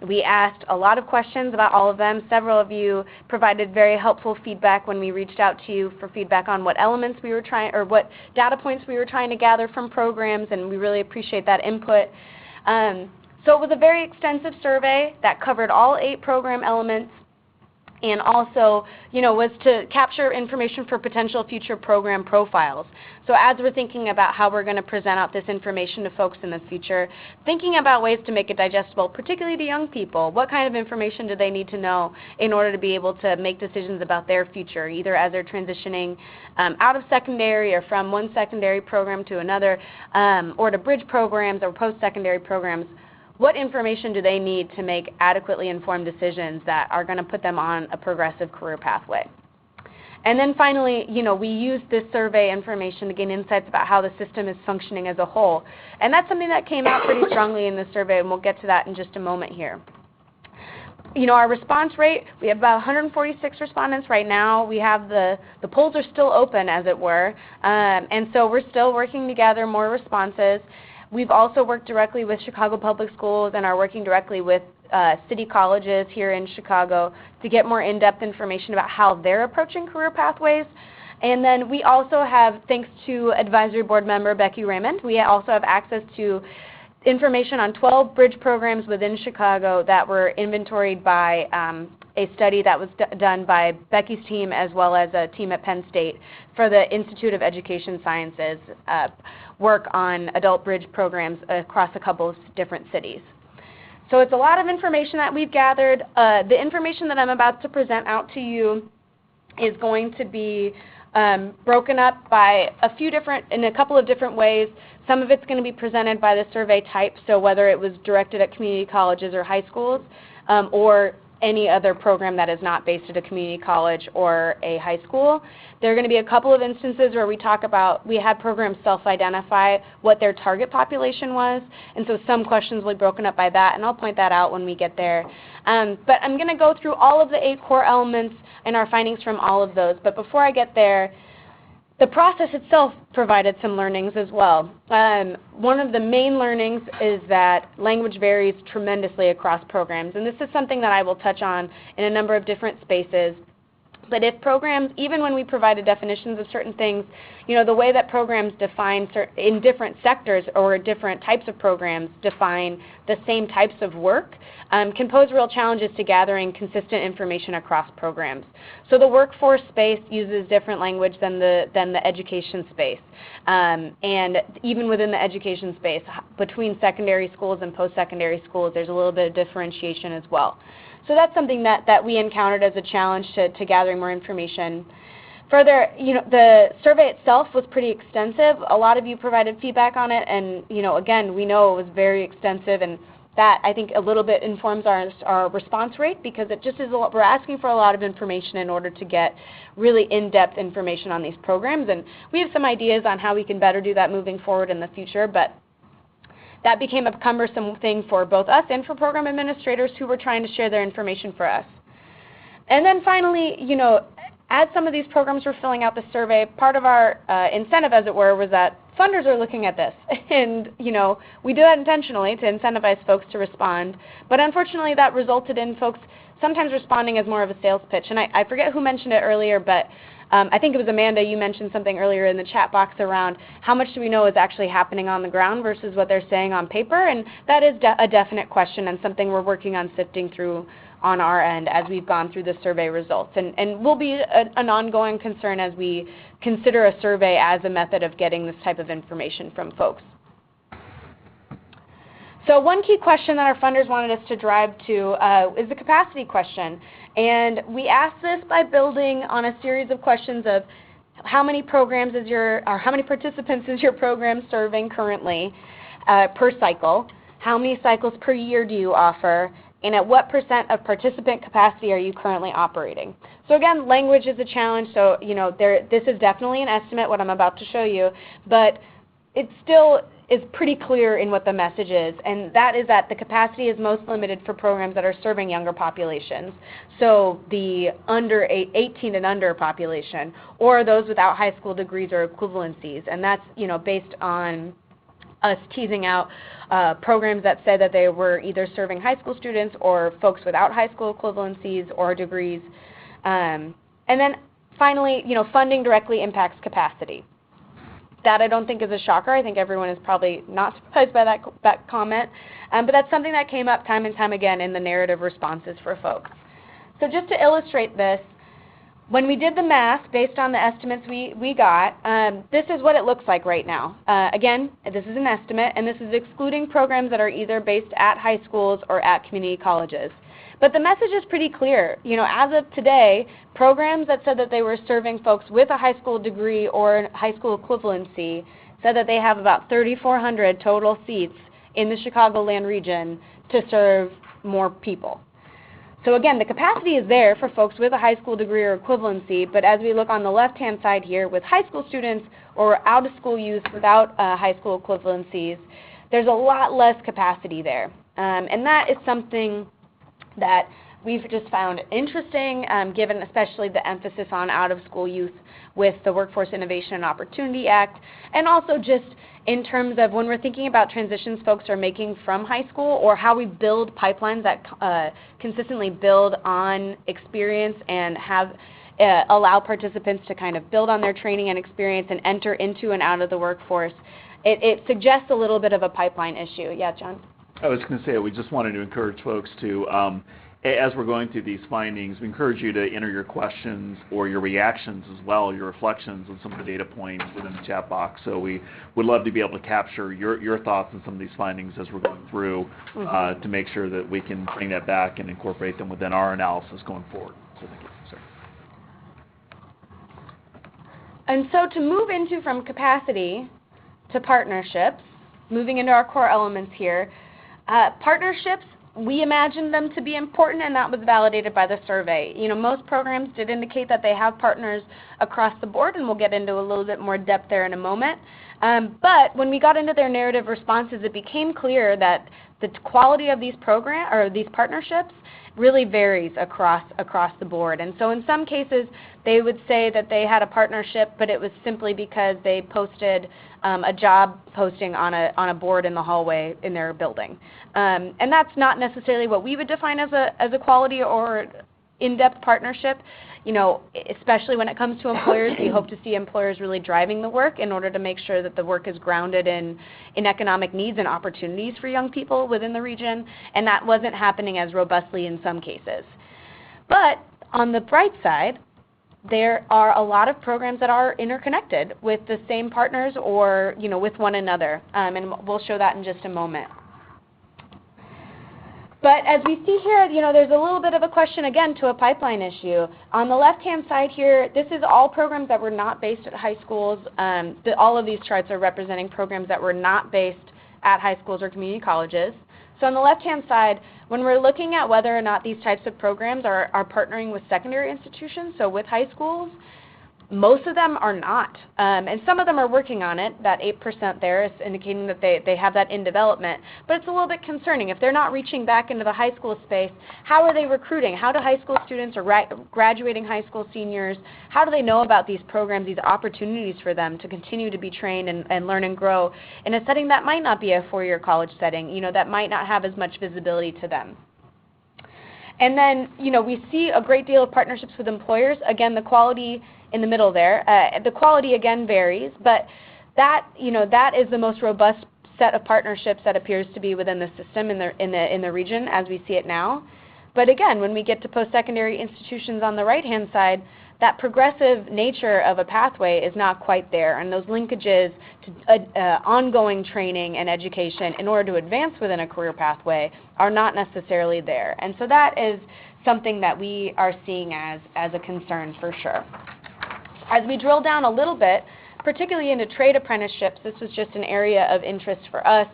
We asked a lot of questions about all of them. Several of you provided very helpful feedback when we reached out to you for feedback on what elements we were trying, or what data points we were trying to gather from programs, and we really appreciate that input. So it was a very extensive survey that covered all 8 program elements, and also, was to capture information for potential future program profiles. So as we're thinking about how we're going to present out this information to folks in the future, thinking about ways to make it digestible, particularly to young people. What kind of information do they need to know in order to be able to make decisions about their future, either as they're transitioning out of secondary or from one secondary program to another, or to bridge programs or post-secondary programs. What information do they need to make adequately informed decisions that are going to put them on a progressive career pathway? And then finally, we used this survey information to gain insights about how the system is functioning as a whole. And that's something that came out pretty strongly in the survey, and we'll get to that in just a moment here. Our response rate, we have about 146 respondents right now. We have the polls are still open, as it were, and so we're still working to gather more responses. We've also worked directly with Chicago Public Schools and are working directly with city colleges here in Chicago to get more in-depth information about how they're approaching career pathways. And then we also have, thanks to Advisory Board member Becky Raymond, we also have access to information on 12 bridge programs within Chicago that were inventoried by a study that was done by Becky's team as well as a team at Penn State for the Institute of Education Sciences work on adult bridge programs across a couple of different cities. So it's a lot of information that we've gathered. The information that I'm about to present out to you is going to be broken up by in a couple of different ways. Some of it's going to be presented by the survey type, so whether it was directed at community colleges or high schools, or any other program that is not based at a community college or a high school. There are going to be a couple of instances where we had programs self-identify what their target population was, and so some questions will be broken up by that, and I'll point that out when we get there. But I'm going to go through all of the 8 core elements and our findings from all of those, but before I get there, the process itself provided some learnings as well. One of the main learnings is that language varies tremendously across programs, and this is something that I will touch on in a number of different spaces. But if programs, even when we provided definitions of certain things, the way that programs define in different sectors or different types of programs define the same types of work can pose real challenges to gathering consistent information across programs. So the workforce space uses different language than the education space. And even within the education space, between secondary schools and post-secondary schools, there's a little bit of differentiation as well. So that's something that we encountered as a challenge to gathering more information. Further, the survey itself was pretty extensive. A lot of you provided feedback on it, and again, we know it was very extensive, and that I think a little bit informs our response rate, because it just is we're asking for a lot of information in order to get really in-depth information on these programs, and we have some ideas on how we can better do that moving forward in the future, but that became a cumbersome thing for both us and for program administrators who were trying to share their information for us. And then finally, as some of these programs were filling out the survey, part of our incentive, as it were, was that funders are looking at this. And, we do that intentionally to incentivize folks to respond. But unfortunately, that resulted in folks sometimes responding as more of a sales pitch. And I forget who mentioned it earlier, but I think it was Amanda, you mentioned something earlier in the chat box around how much do we know is actually happening on the ground versus what they're saying on paper, and that is a definite question and something we're working on sifting through on our end as we've gone through the survey results, and will be an ongoing concern as we consider a survey as a method of getting this type of information from folks. So one key question that our funders wanted us to drive to is the capacity question. And we asked this by building on a series of questions of how many programs how many participants is your program serving currently per cycle? How many cycles per year do you offer? And at what % of participant capacity are you currently operating? So again, language is a challenge. So this is definitely an estimate, what I'm about to show you, but it's still is pretty clear in what the message is, and that is that the capacity is most limited for programs that are serving younger populations, so the under 18 and under population, or those without high school degrees or equivalencies, and that's based on us teasing out programs that said that they were either serving high school students or folks without high school equivalencies or degrees. And then finally, funding directly impacts capacity. That I don't think is a shocker. I think everyone is probably not surprised by that comment, but that's something that came up time and time again in the narrative responses for folks. So just to illustrate this, when we did the math based on the estimates we got, this is what it looks like right now. Again, this is an estimate, and this is excluding programs that are either based at high schools or at community colleges. But the message is pretty clear. As of today, programs that said that they were serving folks with a high school degree or high school equivalency said that they have about 3,400 total seats in the Chicagoland region to serve more people. So again, the capacity is there for folks with a high school degree or equivalency, but as we look on the left-hand side here with high school students or out-of-school youth without high school equivalencies, there's a lot less capacity there. And that is something that we've just found interesting, given especially the emphasis on out-of-school youth with the Workforce Innovation and Opportunity Act, and also just in terms of when we're thinking about transitions folks are making from high school, or how we build pipelines that consistently build on experience and have allow participants to kind of build on their training and experience and enter into and out of the workforce. It suggests a little bit of a pipeline issue. Yeah, John? I was going to say, we just wanted to encourage folks to, as we're going through these findings, we encourage you to enter your questions or your reactions as well, your reflections on some of the data points within the chat box. So we would love to be able to capture your thoughts on some of these findings as we're going through to make sure that we can bring that back and incorporate them within our analysis going forward. So thank you. Sorry. And so to move into from capacity to partnerships, moving into our core elements here, partnerships, we imagined them to be important, and that was validated by the survey. Most programs did indicate that they have partners across the board, and we'll get into a little bit more depth there in a moment. But when we got into their narrative responses, it became clear that the quality of these these partnerships really varies across the board. And so in some cases, they would say that they had a partnership, but it was simply because they posted a job posting on a board in the hallway in their building. And that's not necessarily what we would define as a quality or in-depth partnership. Especially when it comes to employers, we hope to see employers really driving the work in order to make sure that the work is grounded in economic needs and opportunities for young people within the region, and that wasn't happening as robustly in some cases. But on the bright side, there are a lot of programs that are interconnected with the same partners or with one another, and we'll show that in just a moment. But as we see here, there's a little bit of a question again to a pipeline issue. On the left-hand side here, this is all programs that were not based at high schools. All of these charts are representing programs that were not based at high schools or community colleges. So on the left-hand side, when we're looking at whether or not these types of programs are partnering with secondary institutions, so with high schools, most of them are not. And some of them are working on it. That 8% there is indicating that they have that in development. But it's a little bit concerning. If they're not reaching back into the high school space, how are they recruiting? How do high school students or graduating high school seniors, how do they know about these programs, these opportunities for them to continue to be trained and learn and grow in a setting that might not be a four-year college setting, that might not have as much visibility to them? And then, we see a great deal of partnerships with employers. Again, the quality in the middle there. The quality again varies, but that is the most robust set of partnerships that appears to be within the system in the region as we see it now. But again, when we get to post-secondary institutions on the right-hand side, that progressive nature of a pathway is not quite there, and those linkages to ongoing training and education in order to advance within a career pathway are not necessarily there. And so that is something that we are seeing as a concern for sure. As we drill down a little bit, particularly into trade apprenticeships, this was just an area of interest for us.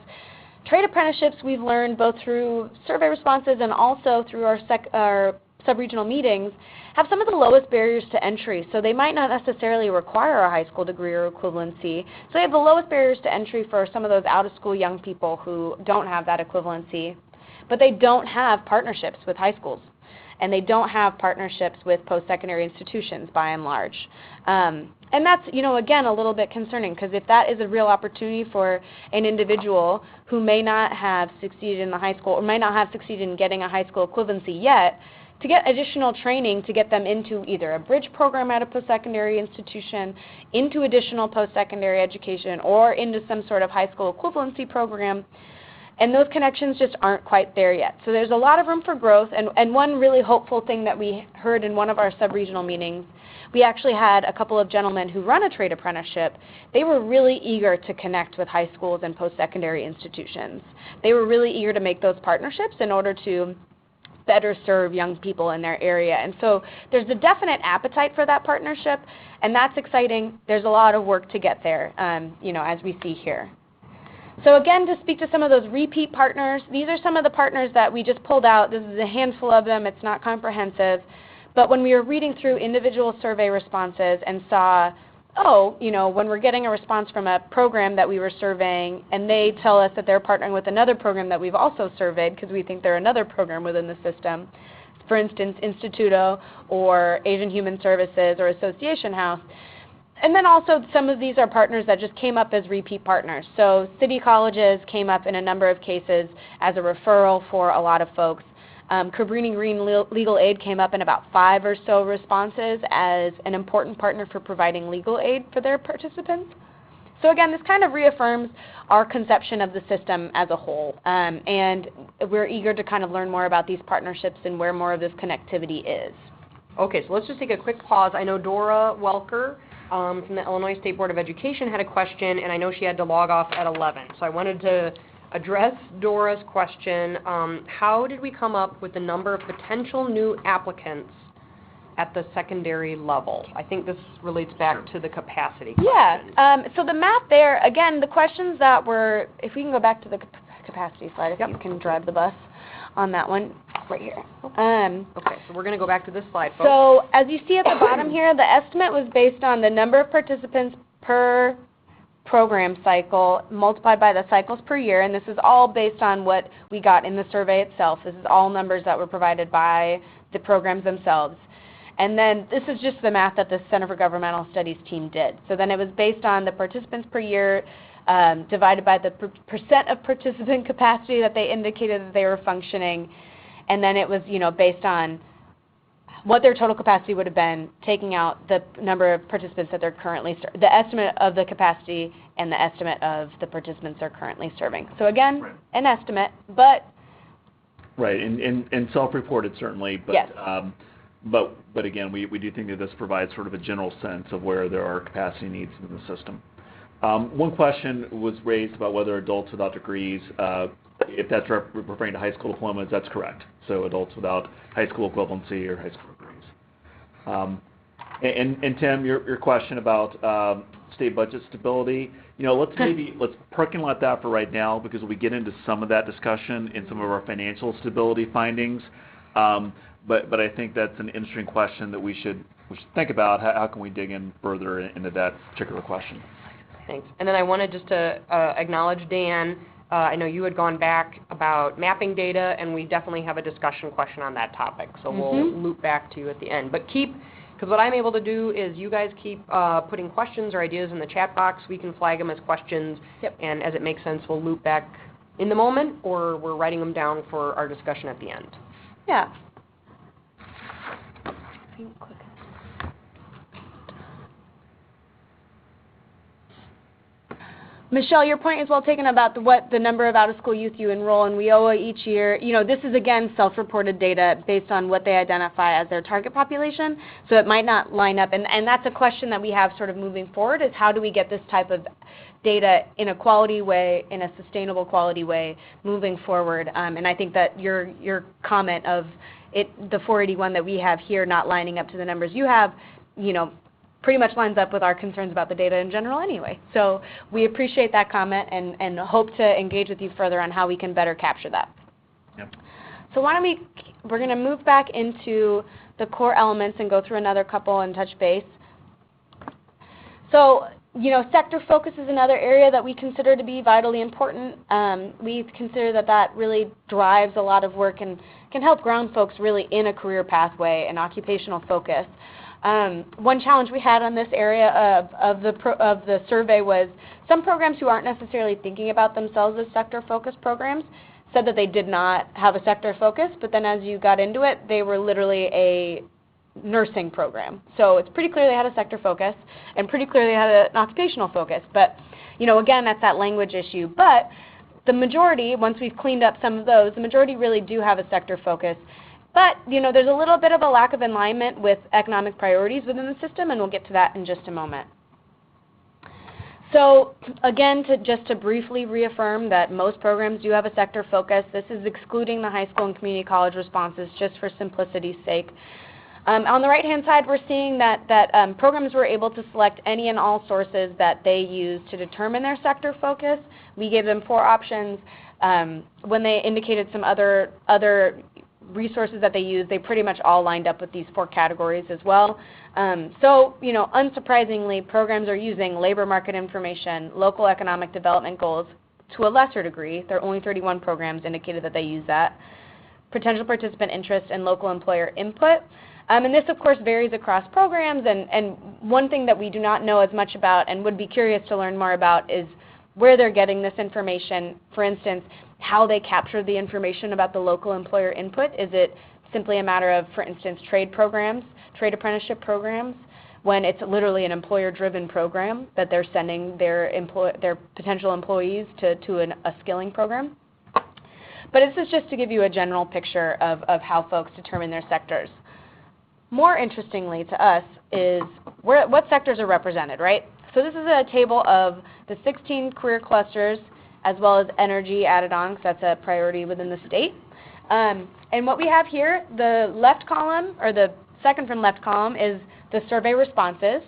Trade apprenticeships we've learned both through survey responses and also through our sub-regional meetings have some of the lowest barriers to entry. So they might not necessarily require a high school degree or equivalency. So they have the lowest barriers to entry for some of those out-of-school young people who don't have that equivalency. But they don't have partnerships with high schools. And they don't have partnerships with post-secondary institutions by and large. And that's, again, a little bit concerning, because if that is a real opportunity for an individual who may not have succeeded in the high school or may not have succeeded in getting a high school equivalency yet, to get additional training to get them into either a bridge program at a post-secondary institution, into additional post-secondary education, or into some sort of high school equivalency program, and those connections just aren't quite there yet. So there's a lot of room for growth, and one really hopeful thing that we heard in one of our sub-regional meetings, we actually had a couple of gentlemen who run a trade apprenticeship. They were really eager to connect with high schools and post-secondary institutions. They were really eager to make those partnerships in order to better serve young people in their area. And so there's a definite appetite for that partnership, and that's exciting. There's a lot of work to get there, as we see here. So again, to speak to some of those repeat partners, these are some of the partners that we just pulled out. This is a handful of them. It's not comprehensive. But when we were reading through individual survey responses and saw, when we're getting a response from a program that we were surveying and they tell us that they're partnering with another program that we've also surveyed because we think they're another program within the system, for instance, Instituto or Asian Human Services or Association House. And then also some of these are partners that just came up as repeat partners. So city colleges came up in a number of cases as a referral for a lot of folks. Cabrini Green Legal Aid came up in about 5 or so responses as an important partner for providing legal aid for their participants. So again, this kind of reaffirms our conception of the system as a whole. And we're eager to kind of learn more about these partnerships and where more of this connectivity is. Okay, so let's just take a quick pause. I know Dora Welker from the Illinois State Board of Education had a question, and I know she had to log off at 11. So I wanted to address Dora's question. How did we come up with the number of potential new applicants at the secondary level? I think this relates back to the capacity question. Yeah, so the math there, again, the questions that were, if we can go back to the capacity slide, if you can drive the bus on that one, right here. Okay, so we're going to go back to this slide, folks. So as you see at the bottom here, the estimate was based on the number of participants per program cycle multiplied by the cycles per year, and this is all based on what we got in the survey itself. This is all numbers that were provided by the programs themselves. And then this is just the math that the Center for Governmental Studies team did. So then it was based on the participants per year divided by the percent of participant capacity that they indicated that they were functioning, and then it was based on what their total capacity would have been, taking out the number of participants that they're currently the estimate of the capacity and the estimate of the participants they're currently serving. So again, an estimate, but right, and self-reported certainly, but yes. But again, we do think that this provides sort of a general sense of where there are capacity needs in the system. One question was raised about whether adults without degrees, if that's referring to high school diplomas, that's correct. So adults without high school equivalency or high school degrees. And Tim, your question about state budget stability, let's parking lot that for right now, because we get into some of that discussion in some of our financial stability findings. But I think that's an interesting question that we should think about. How can we dig in further into that particular question? Thanks. And then I wanted just to acknowledge Dan. I know you had gone back about mapping data, and we definitely have a discussion question on that topic. So we'll loop back to you at the end. But because what I'm able to do is you guys keep putting questions or ideas in the chat box. We can flag them as questions, and as it makes sense, we'll loop back in the moment, or we're writing them down for our discussion at the end. Yeah. Michelle, your point is well taken about what the number of out-of-school youth you enroll in WIOA each year. This is, again, self-reported data based on what they identify as their target population, so it might not line up. And that's a question that we have sort of moving forward, is how do we get this type of data in a quality way, in a sustainable quality way, moving forward. And I think that your comment of the 481 that we have here not lining up to the numbers you have, pretty much lines up with our concerns about the data in general anyway. So we appreciate that comment and hope to engage with you further on how we can better capture that. Yep. So we're going to move back into the core elements and go through another couple and touch base. So, sector focus is another area that we consider to be vitally important. We consider that really drives a lot of work and can help ground folks really in a career pathway and occupational focus. One challenge we had on this area of the survey was some programs who aren't necessarily thinking about themselves as sector-focused programs said that they did not have a sector focus, but then as you got into it, they were literally a nursing program. So it's pretty clear they had a sector focus and pretty clearly had an occupational focus. But, again, that's that language issue. But the majority, once we've cleaned up some of those, the majority really do have a sector focus. But, there's a little bit of a lack of alignment with economic priorities within the system, and we'll get to that in just a moment. So, again, just to briefly reaffirm that most programs do have a sector focus. This is excluding the high school and community college responses just for simplicity's sake. On the right-hand side, we're seeing that programs were able to select any and all sources that they use to determine their sector focus. We gave them 4 options. When they indicated some other resources that they use, they pretty much all lined up with these 4 categories as well. So, unsurprisingly, programs are using labor market information, local economic development goals to a lesser degree. There are only 31 programs indicated that they use that. Potential participant interest and local employer input. And this, of course, varies across programs. And one thing that we do not know as much about and would be curious to learn more about is where they're getting this information. For instance, how they capture the information about the local employer input. Is it simply a matter of, for instance, trade programs, trade apprenticeship programs, when it's literally an employer-driven program that they're sending their potential employees to a skilling program? But this is just to give you a general picture of how folks determine their sectors. More interestingly to us is what sectors are represented, right? So this is a table of the 16 career clusters as well as energy added on, because that's a priority within the state. And what we have here, the left column, or the second from left column, is the survey responses.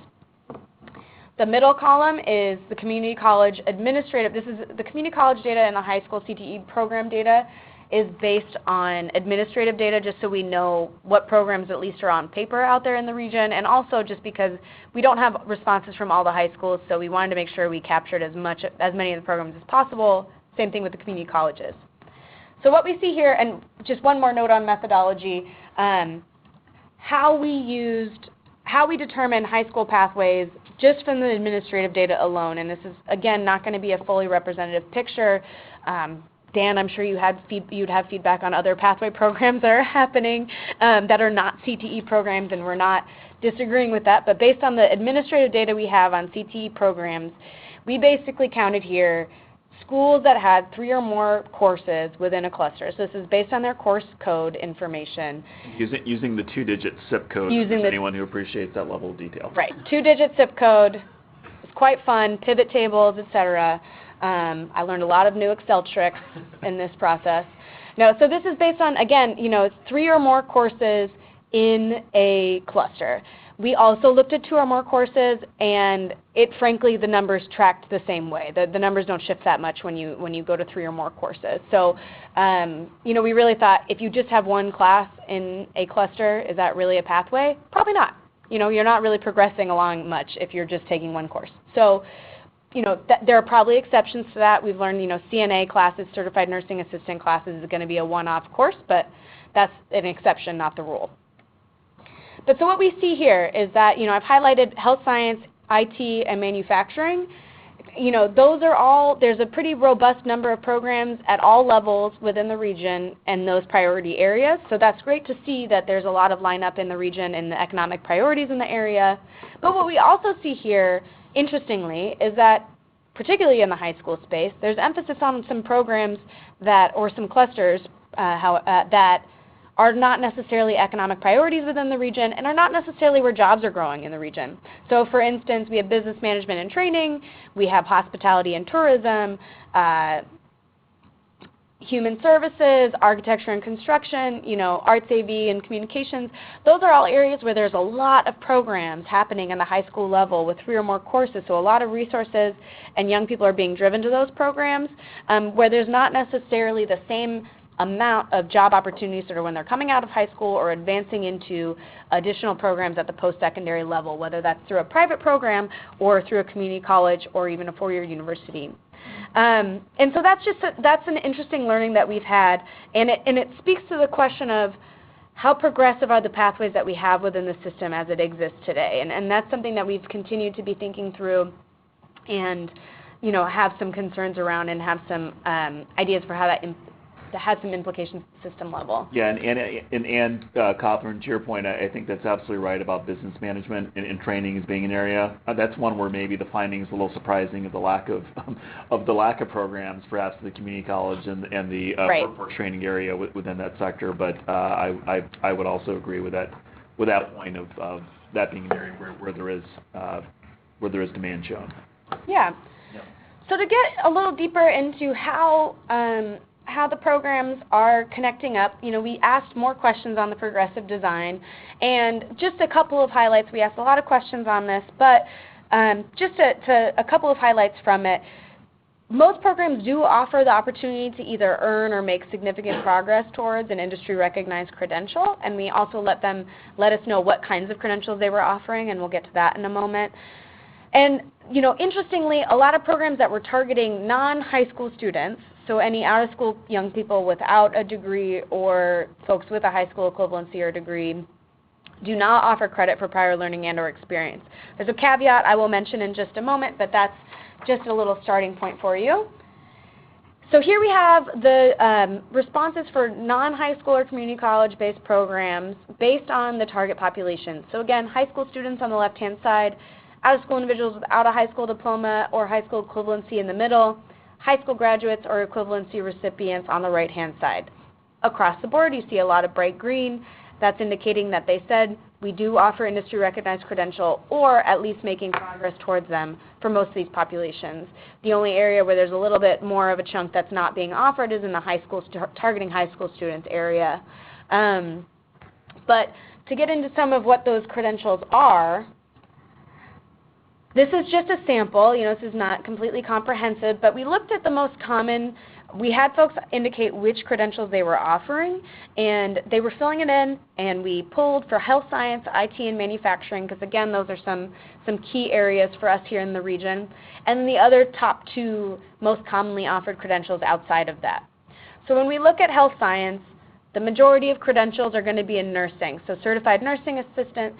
The middle column is the community college administrative. This is the community college data and the high school CTE program data is based on administrative data, just so we know what programs at least are on paper out there in the region, and also just because we don't have responses from all the high schools, so we wanted to make sure we captured as many of the programs as possible. Same thing with the community colleges. So what we see here, and just one more note on methodology, how we determine high school pathways just from the administrative data alone, and this is, again, not going to be a fully representative picture. Dan, I'm sure you'd have feedback on other pathway programs that are happening that are not CTE programs, and we're not disagreeing with that. But based on the administrative data we have on CTE programs, we basically counted here schools that had 3 or more courses within a cluster. So this is based on their course code information. Using the 2-digit zip code for anyone who appreciates that level of detail. Right. 2-digit zip code. It's quite fun. Pivot tables, etc. I learned a lot of new Excel tricks in this process. No, so this is based on, again, 3 or more courses in a cluster. We also looked at 2 or more courses, and frankly, the numbers tracked the same way. The numbers don't shift that much when you go to 3 or more courses. So, we really thought, if you just have one class in a cluster, is that really a pathway? Probably not. You're not really progressing along much if you're just taking one course. So, there are probably exceptions to that. We've learned, CNA classes, certified nursing assistant classes, is going to be a one-off course, but that's an exception, not the rule. But so what we see here is that, I've highlighted health science, IT, and manufacturing. Those are all, there's a pretty robust number of programs at all levels within the region and those priority areas. So that's great to see that there's a lot of lineup in the region and the economic priorities in the area. But what we also see here, interestingly, is that particularly in the high school space, there's emphasis on some programs or some clusters that are not necessarily economic priorities within the region and are not necessarily where jobs are growing in the region. So for instance, we have business management and training, we have hospitality and tourism, human services, architecture and construction, arts AV and communications. Those are all areas where there's a lot of programs happening in the high school level with 3 or more courses, so a lot of resources and young people are being driven to those programs where there's not necessarily the same amount of job opportunities sort of when they're coming out of high school or advancing into additional programs at the post-secondary level, whether that's through a private program or through a community college or even a four-year university. And so that's an interesting learning that we've had, and it speaks to the question of how progressive are the pathways that we have within the system as it exists today. And that's something that we've continued to be thinking through and, you know, have some concerns around and have some ideas for how that has some implications at the system level. Yeah, and Catherine, to your point, I think that's absolutely right about business management and training as being an area. That's one where maybe the findings are a little surprising of the lack of programs, perhaps in the community college and the workforce training area within that sector. But I would also agree with that point of that being an area where there is demand shown. Yeah. So to get a little deeper into how the programs are connecting up, you know, we asked more questions on the progressive design, and just a couple of highlights. We asked a lot of questions on this, but just a couple of highlights from it. Most programs do offer the opportunity to either earn or make significant progress towards an industry-recognized credential, and we also let us know what kinds of credentials they were offering, and we'll get to that in a moment. And, you know, interestingly, a lot of programs that were targeting non-high school students, so any out-of-school young people without a degree or folks with a high school equivalency or degree, do not offer credit for prior learning and or experience. There's a caveat I will mention in just a moment, but that's just a little starting point for you. So here we have the responses for non-high school or community college-based programs based on the target population. So again, high school students on the left-hand side, out-of-school individuals without a high school diploma or high school equivalency in the middle, high school graduates or equivalency recipients on the right-hand side. Across the board, you see a lot of bright green. That's indicating that they said we do offer industry-recognized credential or at least making progress towards them for most of these populations. The only area where there's a little bit more of a chunk that's not being offered is in the high school, targeting high school students area. But to get into some of what those credentials are, this is just a sample, you know, this is not completely comprehensive, but we looked at the most common. We had folks indicate which credentials they were offering, and they were filling it in, and we pulled for health science, IT, and manufacturing, because again, those are some key areas for us here in the region, and the other top two most commonly offered credentials outside of that. So when we look at health science, the majority of credentials are going to be in nursing, so certified nursing assistant,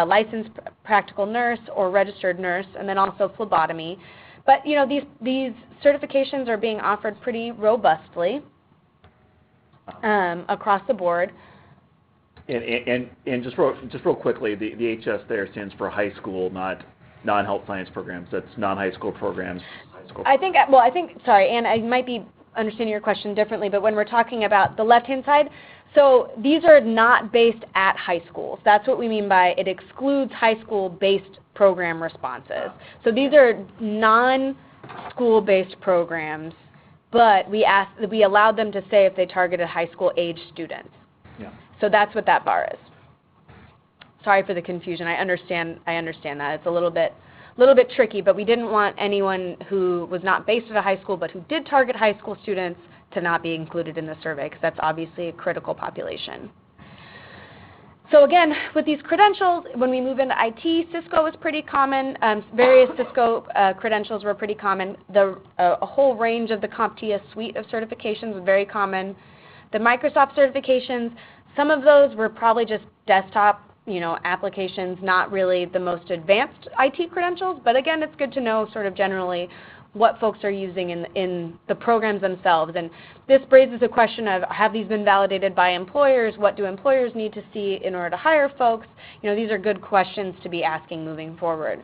licensed practical nurse or registered nurse, and then also phlebotomy. But you know, these certifications are being offered pretty robustly across the board. And just real quickly, the HS there stands for high school, not non-health science programs. That's non-high school programs. High school. I think, sorry, Anne, I might be understanding your question differently, but when we're talking about the left-hand side, so these are not based at high schools. That's what we mean by it excludes high school-based program responses. So these are non-school-based programs, but we allowed them to say if they targeted high school-age students. Yeah. So that's what that bar is. Sorry for the confusion. I understand that. It's a little bit tricky, but we didn't want anyone who was not based at a high school but who did target high school students to not be included in the survey, because that's obviously a critical population. So again, with these credentials, when we move into IT, Cisco is pretty common. Various Cisco credentials were pretty common. A whole range of the CompTIA suite of certifications was very common. The Microsoft certifications, some of those were probably just desktop, you know, applications, not really the most advanced IT credentials, but again, it's good to know sort of generally what folks are using in the programs themselves. And this raises a question of, have these been validated by employers? What do employers need to see in order to hire folks? You know, these are good questions to be asking moving forward.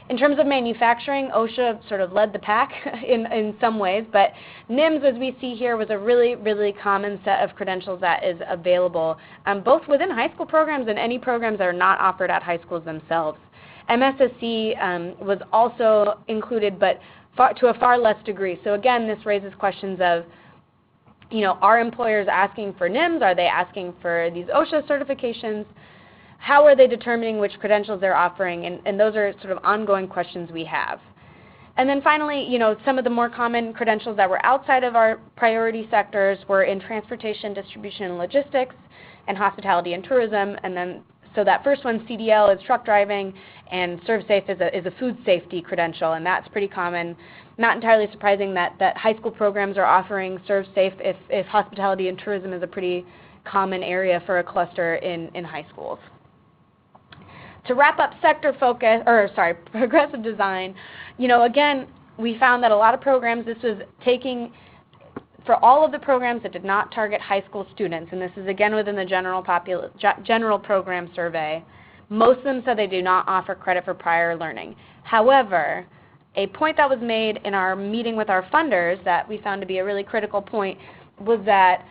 In terms of manufacturing, OSHA sort of led the pack in some ways, but NIMS, as we see here, was a really, really common set of credentials that is available, both within high school programs and any programs that are not offered at high schools themselves. MSSC was also included, but to a far less degree. So again, this raises questions of, you know, are employers asking for NIMS? Are they asking for these OSHA certifications? How are they determining which credentials they're offering? And those are sort of ongoing questions we have. And then finally, some of the more common credentials that were outside of our priority sectors were in transportation, distribution, and logistics, and hospitality and tourism. And then, so that first one, CDL, is truck driving, and ServSafe is a food safety credential, and that's pretty common. Not entirely surprising that high school programs are offering ServSafe if hospitality and tourism is a pretty common area for a cluster in high schools. To wrap up progressive design, again, we found that a lot of programs, this was taking, for all of the programs that did not target high school students, and this is again within the general program survey, most of them said they do not offer credit for prior learning. However, a point that was made in our meeting with our funders that we found to be a really critical point was that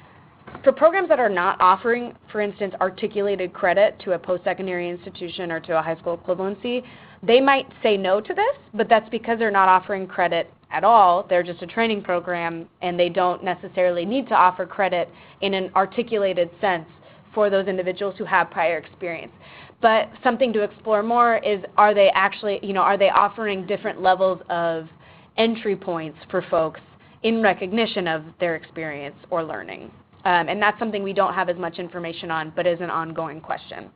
for programs that are not offering, for instance, articulated credit to a post-secondary institution or to a high school equivalency, they might say no to this, but that's because they're not offering credit at all. They're just a training program, and they don't necessarily need to offer credit in an articulated sense for those individuals who have prior experience. But something to explore more is, are they actually, are they offering different levels of entry points for folks in recognition of their experience or learning? And that's something we don't have as much information on, but is an ongoing question.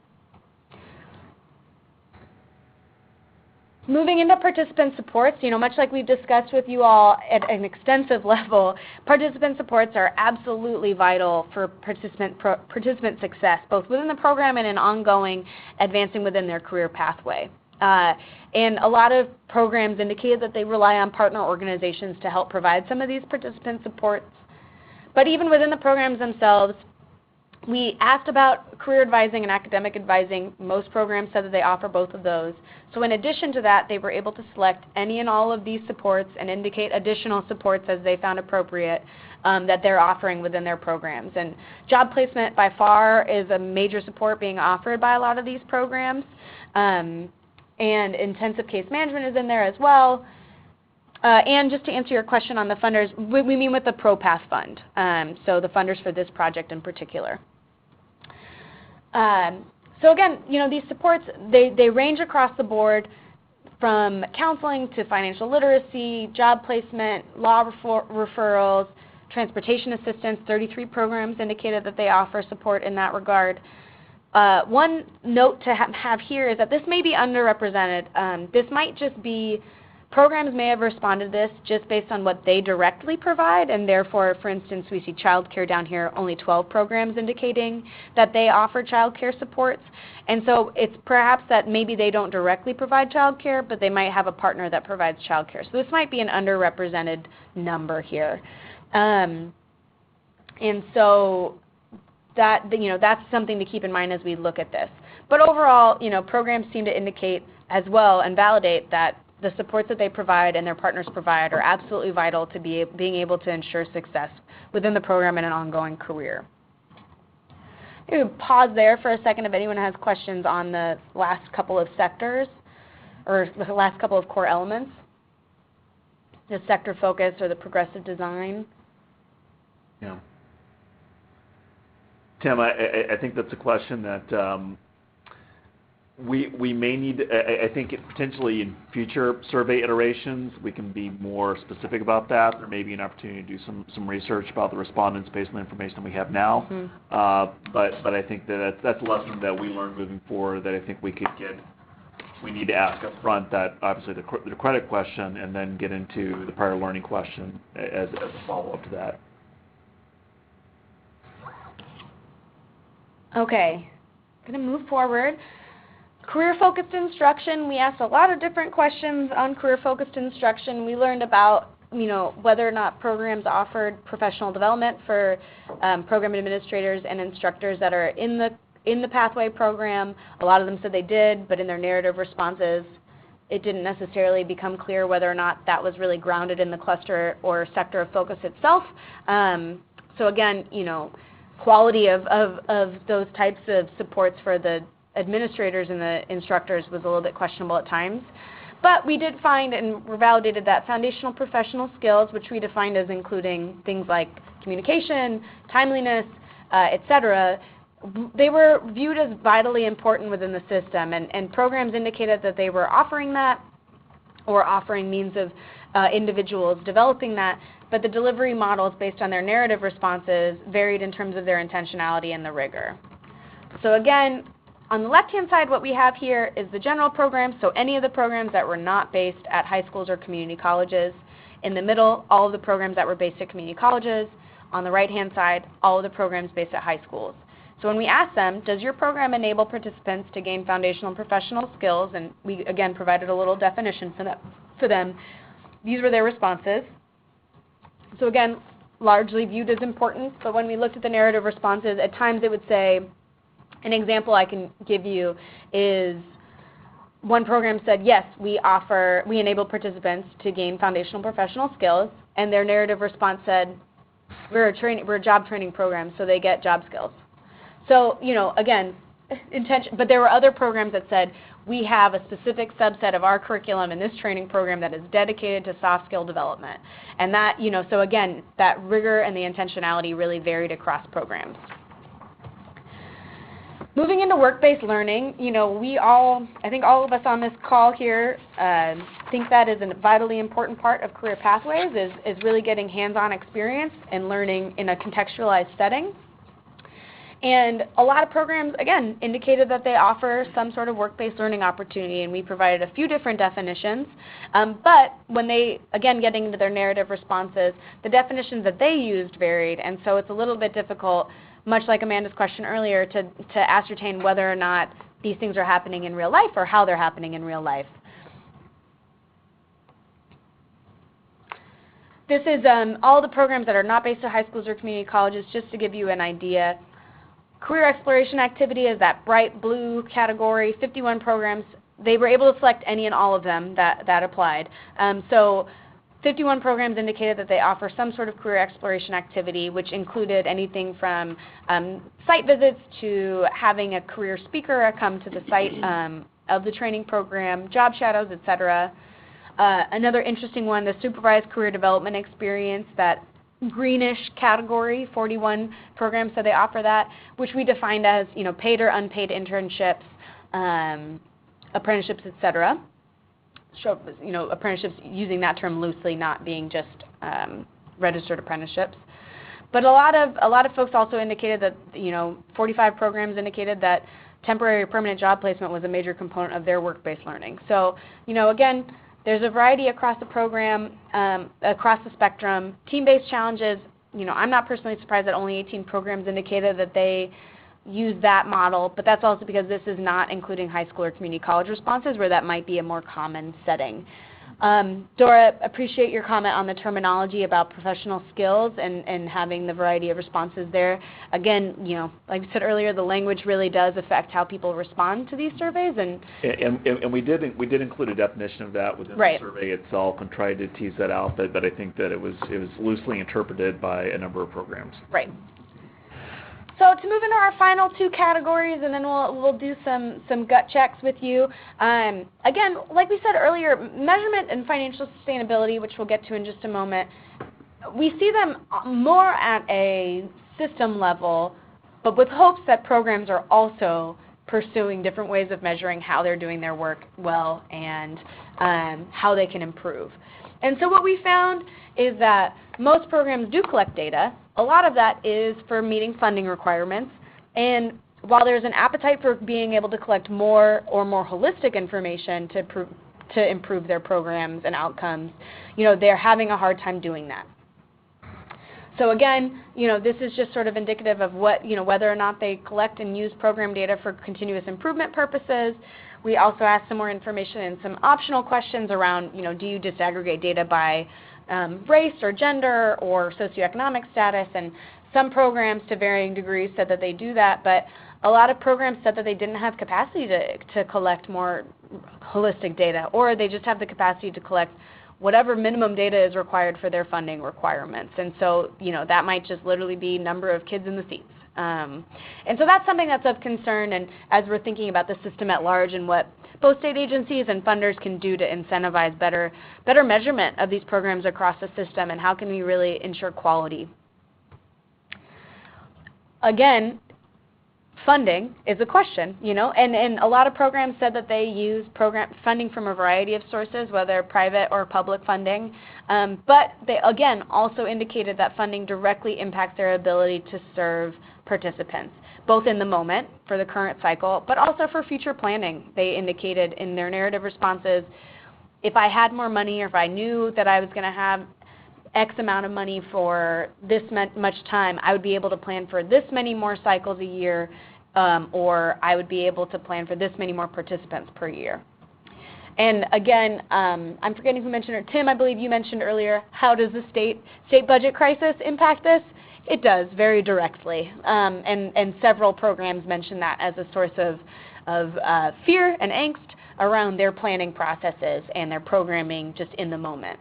Moving into participant supports, much like we've discussed with you all at an extensive level, participant supports are absolutely vital for participant success, both within the program and in ongoing advancing within their career pathway. And a lot of programs indicated that they rely on partner organizations to help provide some of these participant supports. But even within the programs themselves, we asked about career advising and academic advising. Most programs said that they offer both of those. So in addition to that, they were able to select any and all of these supports and indicate additional supports as they found appropriate that they're offering within their programs. And job placement by far is a major support being offered by a lot of these programs. And intensive case management is in there as well. And just to answer your question on the funders, we mean with the ProPath Fund, so the funders for this project in particular. So again, these supports, they range across the board from counseling to financial literacy, job placement, law referrals, transportation assistance. 33 programs indicated that they offer support in that regard. One note to have here is that this may be underrepresented. This might just be programs may have responded to this just based on what they directly provide, and therefore, for instance, we see child care down here, only 12 programs indicating that they offer child care supports. And so it's perhaps that maybe they don't directly provide child care, but they might have a partner that provides child care. So this might be an underrepresented number here. And so that, that's something to keep in mind as we look at this. But overall, programs seem to indicate as well and validate that the supports that they provide and their partners provide are absolutely vital to being able to ensure success within the program and an ongoing career. I'm going to pause there for a second if anyone has questions on the last couple of sectors or the last couple of core elements, the sector focus or the progressive design. Yeah. Tim, I think that's a question that we may need, I think potentially in future survey iterations, we can be more specific about that. There may be an opportunity to do some research about the respondents based on the information we have now. Mm-hmm. But I think that's a lesson that we learned moving forward that I think we need to ask up front, that obviously the credit question, and then get into the prior learning question as a follow-up to that. Okay, I'm going to move forward. Career-focused instruction, we asked a lot of different questions on career-focused instruction. We learned about, whether or not programs offered professional development for program administrators and instructors that are in the pathway program. A lot of them said they did, but in their narrative responses, it didn't necessarily become clear whether or not that was really grounded in the cluster or sector of focus itself. So again, quality of those types of supports for the administrators and the instructors was a little bit questionable at times. But we did find and validated that foundational professional skills, which we defined as including things like communication, timeliness, etc., they were viewed as vitally important within the system, and programs indicated that they were offering that or offering means of individuals developing that, but the delivery models based on their narrative responses varied in terms of their intentionality and the rigor. So again, on the left-hand side, what we have here is the general programs, so any of the programs that were not based at high schools or community colleges. In the middle, all of the programs that were based at community colleges. On the right-hand side, all of the programs based at high schools. So when we asked them, does your program enable participants to gain foundational and professional skills, and we again provided a little definition for them, these were their responses. So again, largely viewed as important, but when we looked at the narrative responses, at times it would say, an example I can give you is one program said, yes, we enable participants to gain foundational professional skills, and their narrative response said, we're a job training program, so they get job skills. So, again, but there were other programs that said, we have a specific subset of our curriculum in this training program that is dedicated to soft skill development. And that, so again, that rigor and the intentionality really varied across programs. Moving into work-based learning, I think all of us on this call here think that is a vitally important part of career pathways is really getting hands-on experience and learning in a contextualized setting. And a lot of programs, again, indicated that they offer some sort of work-based learning opportunity, and we provided a few different definitions. But when they, again, getting into their narrative responses, the definitions that they used varied, and so it's a little bit difficult, much like Amanda's question earlier, to ascertain whether or not these things are happening in real life or how they're happening in real life. This is all the programs that are not based at high schools or community colleges, just to give you an idea. Career exploration activity is that bright blue category, 51 programs. They were able to select any and all of them that applied. So 51 programs indicated that they offer some sort of career exploration activity, which included anything from site visits to having a career speaker come to the site of the training program, job shadows, etc. Another interesting one, the supervised career development experience, that greenish category, 41 programs, so they offer that, which we defined as paid or unpaid internships, apprenticeships, etc. So, apprenticeships, using that term loosely, not being just registered apprenticeships. But a lot of folks also indicated that 45 programs indicated that temporary or permanent job placement was a major component of their work-based learning. So again, there's a variety across the program, across the spectrum. Team-based challenges, I'm not personally surprised that only 18 programs indicated that they use that model, but that's also because this is not including high school or community college responses where that might be a more common setting. Dora, appreciate your comment on the terminology about professional skills and having the variety of responses there. Again, like I said earlier, the language really does affect how people respond to these surveys. And we did include a definition of that within right. the survey itself and tried to tease that out, but I think that it was loosely interpreted by a number of programs. Right. So to move into our final two categories, and then we'll do some gut checks with you. Again, like we said earlier, measurement and financial sustainability, which we'll get to in just a moment, we see them more at a system level, but with hopes that programs are also pursuing different ways of measuring how they're doing their work well and how they can improve. And so what we found is that most programs do collect data. A lot of that is for meeting funding requirements, and while there's an appetite for being able to collect more or more holistic information to improve their programs and outcomes, they're having a hard time doing that. So again, this is just sort of indicative of what, whether or not they collect and use program data for continuous improvement purposes. We also asked some more information and some optional questions around, do you disaggregate data by race or gender or socioeconomic status, and some programs to varying degrees said that they do that, but a lot of programs said that they didn't have capacity to collect more holistic data, or they just have the capacity to collect whatever minimum data is required for their funding requirements. And so, that might just literally be number of kids in the seats. And so that's something that's of concern, and as we're thinking about the system at large and what both state agencies and funders can do to incentivize better measurement of these programs across the system, and how can we really ensure quality. Again, funding is a question, and a lot of programs said that they use program funding from a variety of sources, whether private or public funding, but they, again, also indicated that funding directly impacts their ability to serve participants, both in the moment for the current cycle, but also for future planning. They indicated in their narrative responses, if I had more money or if I knew that I was going to have X amount of money for this much time, I would be able to plan for this many more cycles a year, or I would be able to plan for this many more participants per year. And again, I'm forgetting who mentioned it. Tim, I believe you mentioned earlier, how does the state budget crisis impact this? It does, very directly. And several programs mention that as a source of fear and angst around their planning processes and their programming just in the moment.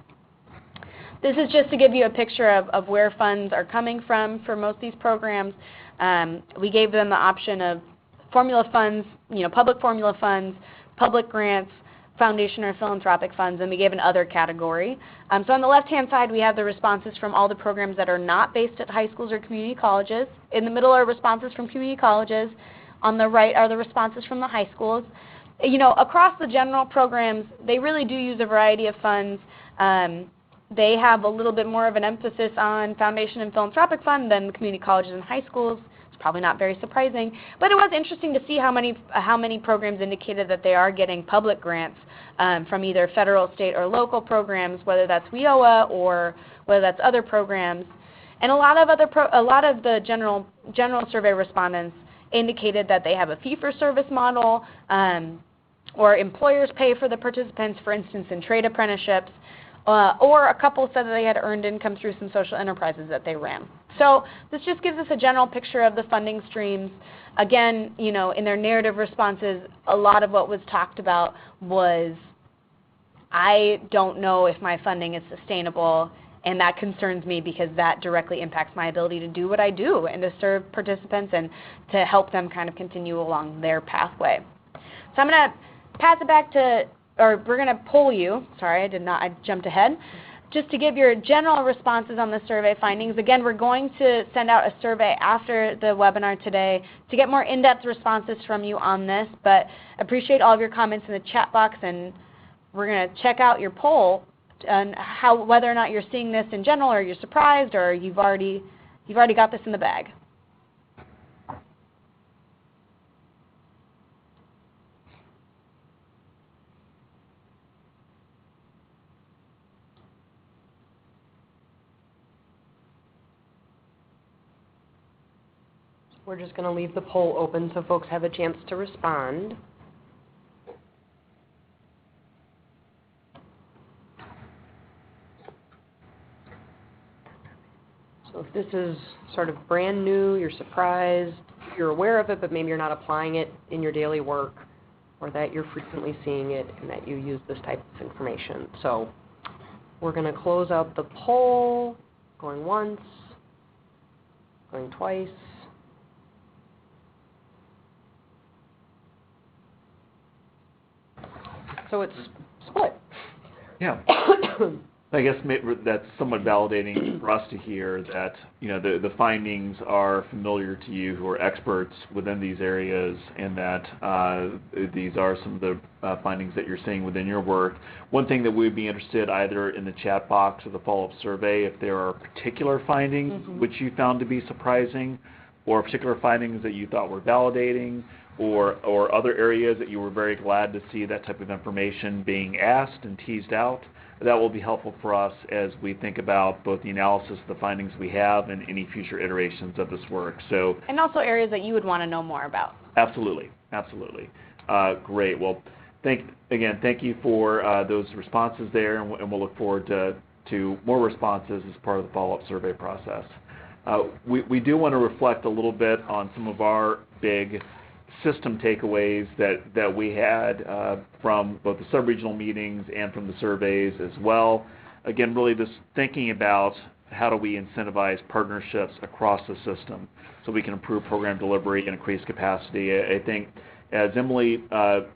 This is just to give you a picture of where funds are coming from for most of these programs. We gave them the option of formula funds, public formula funds, public grants, foundation or philanthropic funds, and we gave an other category. So on the left-hand side, we have the responses from all the programs that are not based at high schools or community colleges. In the middle are responses from community colleges. On the right are the responses from the high schools. Across the general programs, they really do use a variety of funds. They have a little bit more of an emphasis on foundation and philanthropic fund than community colleges and high schools. It's probably not very surprising, but it was interesting to see how many programs indicated that they are getting public grants from either federal, state, or local programs, whether that's WIOA or whether that's other programs. And a lot of the general survey respondents indicated that they have a fee-for-service model, or employers pay for the participants, for instance, in trade apprenticeships. Or a couple said that they had earned income through some social enterprises that they ran. So this just gives us a general picture of the funding streams. Again, in their narrative responses, a lot of what was talked about was, I don't know if my funding is sustainable, and that concerns me because that directly impacts my ability to do what I do and to serve participants and to help them kind of continue along their pathway. So I'm going to pass it back to, or we're going to poll you. Sorry, I jumped ahead. Just to give your general responses on the survey findings. Again, we're going to send out a survey after the webinar today to get more in-depth responses from you on this, but appreciate all of your comments in the chat box, and we're going to check out your poll on whether or not you're seeing this in general, or you're surprised, or you've already got this in the bag. We're just going to leave the poll open so folks have a chance to respond. So if this is sort of brand new, you're surprised, you're aware of it, but maybe you're not applying it in your daily work, or that you're frequently seeing it and that you use this type of information. So we're going to close out the poll, going once, going twice. So it's split. Yeah. I guess that's somewhat validating for us to hear that the findings are familiar to you who are experts within these areas, and that these are some of the findings that you're seeing within your work. One thing that we'd be interested either in the chat box or the follow-up survey, if there are particular findings which you found to be surprising, or particular findings that you thought were validating, or other areas that you were very glad to see that type of information being asked and teased out. That will be helpful for us as we think about both the analysis of the findings we have and any future iterations of this work. So, and also areas that you would want to know more about. Absolutely. Great. Well, thank you for those responses there, and we'll look forward to more responses as part of the follow-up survey process. We do want to reflect a little bit on some of our big system takeaways that we had from both the sub-regional meetings and from the surveys as well. Again, really just thinking about how do we incentivize partnerships across the system so we can improve program delivery and increase capacity. I think, as Emily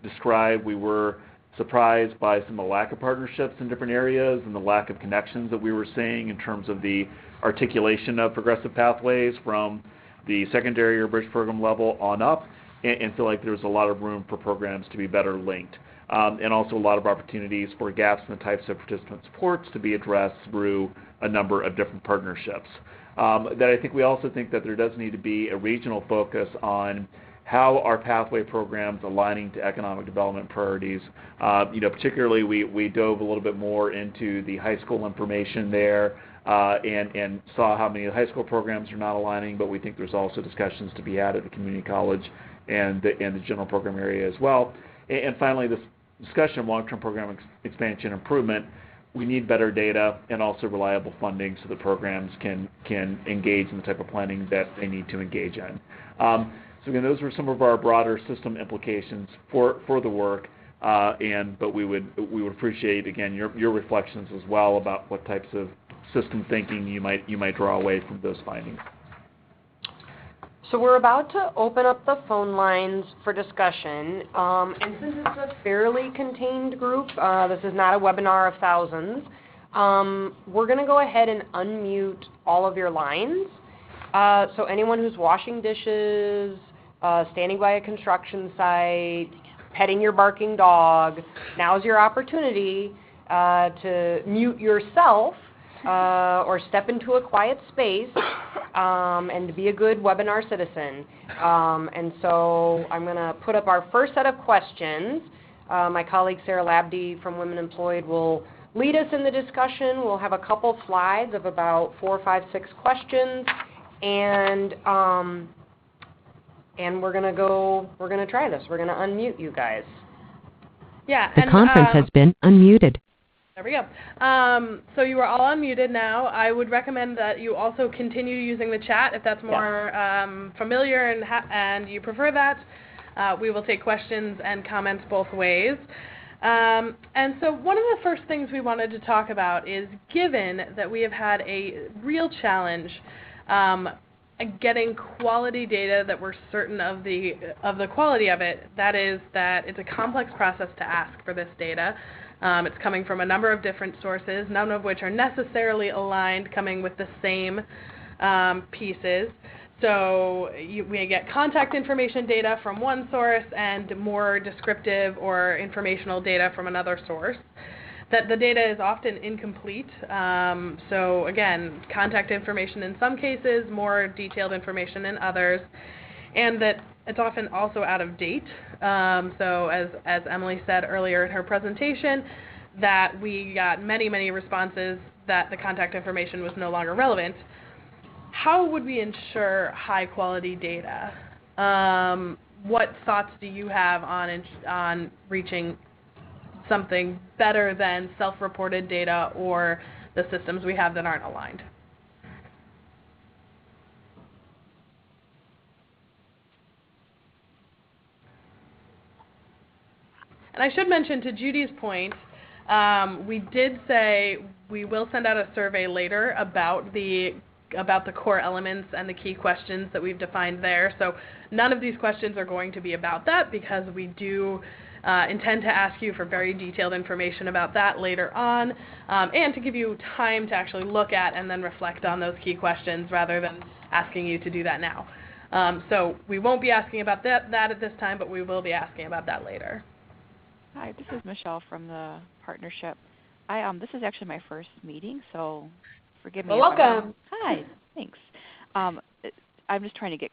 described, we were surprised by some of the lack of partnerships in different areas and the lack of connections that we were seeing in terms of the articulation of progressive pathways from the secondary or bridge program level on up, and feel like there's a lot of room for programs to be better linked. And also a lot of opportunities for gaps in the types of participant supports to be addressed through a number of different partnerships. That I think we also think that there does need to be a regional focus on how our pathway programs aligning to economic development priorities. Particularly we dove a little bit more into the high school information there and saw how many of the high school programs are not aligning, but we think there's also discussions to be had at the community college and the general program area as well. And finally, this discussion of long-term program expansion improvement, we need better data and also reliable funding so the programs can engage in the type of planning that they need to engage in. So again, those were some of our broader system implications for the work, but we would appreciate again your reflections as well about what types of system thinking you might draw away from those findings. So we're about to open up the phone lines for discussion, and since it's a fairly contained group, this is not a webinar of thousands, we're going to go ahead and unmute all of your lines. So anyone who's washing dishes, standing by a construction site, petting your barking dog, now's your opportunity to mute yourself or step into a quiet space and to be a good webinar citizen. And so I'm going to put up our first set of questions. My colleague Sarah Labdy from Women Employed will lead us in the discussion. We'll have a couple slides of about 4, 5, 6 questions, and we're going to try this. We're going to unmute you guys. Yeah. The conference has been unmuted. There we go. So you are all unmuted now. I would recommend that you also continue using the chat if that's more familiar and you prefer that. We will take questions and comments both ways. And so one of the first things we wanted to talk about is, given that we have had a real challenge getting quality data that we're certain of the quality of it, that is that it's a complex process to ask for this data. It's coming from a number of different sources, none of which are necessarily aligned, coming with the same pieces. So we get contact information data from one source and more descriptive or informational data from another source. That the data is often incomplete. So again, contact information in some cases, more detailed information in others, and that it's often also out of date. So as Emily said earlier in her presentation, that we got many, many responses that the contact information was no longer relevant. How would we ensure high quality data? What thoughts do you have on reaching something better than self-reported data or the systems we have that aren't aligned? And I should mention, to Judy's point, we did say we will send out a survey later about the core elements and the key questions that we've defined there. So none of these questions are going to be about that, because we do intend to ask you for very detailed information about that later on, and to give you time to actually look at and then reflect on those key questions rather than asking you to do that now. So we won't be asking about that at this time, but we will be asking about that later. Hi, this is Michelle from the partnership. This is actually my first meeting, so forgive me. Well, welcome. Hi, thanks. I'm just trying to get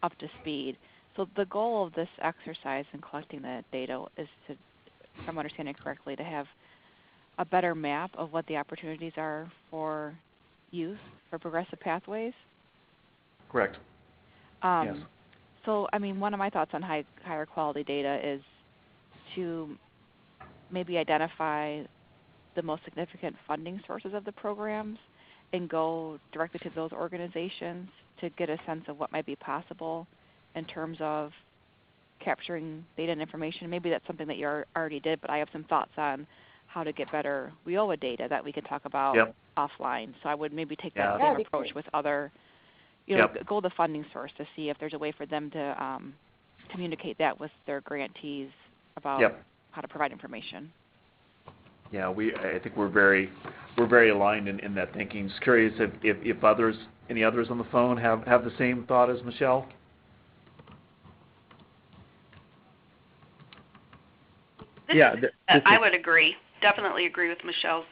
up to speed. So the goal of this exercise in collecting the data is to, if I'm understanding correctly, to have a better map of what the opportunities are for youth for progressive pathways? Correct. Yes. So, I mean, one of my thoughts on higher quality data is to maybe identify the most significant funding sources of the programs and go directly to those organizations to get a sense of what might be possible in terms of capturing data and information. Maybe that's something that you already did, but I have some thoughts on how to get better WIOA data that we can talk about offline. So I would maybe take that same approach with other, go to the funding source to see if there's a way for them to communicate that with their grantees about how to provide information. Yeah, I think we're very aligned in that thinking. Just curious if any others on the phone have the same thought as Michelle. I would agree. Definitely agree with Michelle's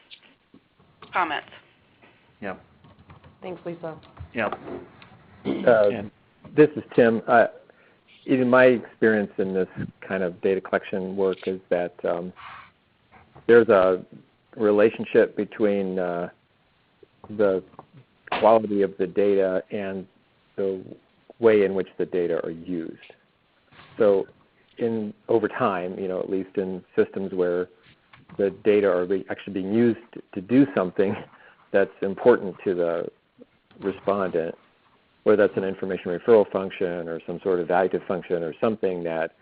comments. Yeah. Thanks, Lisa. Yeah. This is Tim. Even my experience in this kind of data collection work is that there's a relationship between the quality of the data and the way in which the data are used. So over time, at least in systems where the data are actually being used to do something that's important to the respondent, whether that's an information referral function or some sort of evaluative function or something that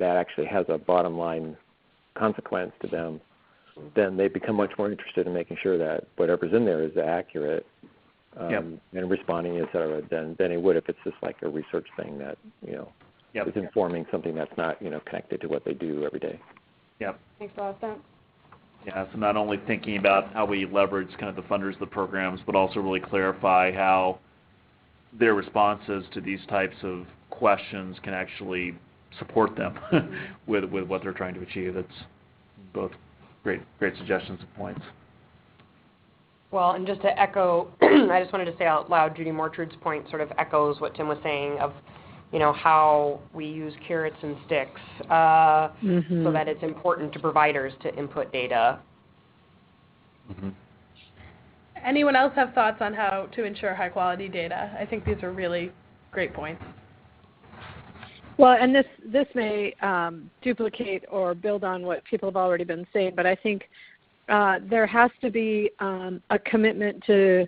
actually has a bottom line consequence to them, then they become much more interested in making sure that whatever's in there is accurate and responding, et cetera, than it would if it's just like a research thing that, is informing something that's not, connected to what they do every day. Yep. Makes a lot of sense. Yeah, so not only thinking about how we leverage kind of the funders of the programs, but also really clarify how their responses to these types of questions can actually support them with what they're trying to achieve. It's both great suggestions and points. Well, and just to echo, I just wanted to say out loud, Judy Mortrude's point sort of echoes what Tim was saying of, how we use carrots and sticks so that it's important to providers to input data. Mm-hmm. Anyone else have thoughts on how to ensure high quality data? I think these are really great points. Well, and this may duplicate or build on what people have already been saying, but I think there has to be a commitment to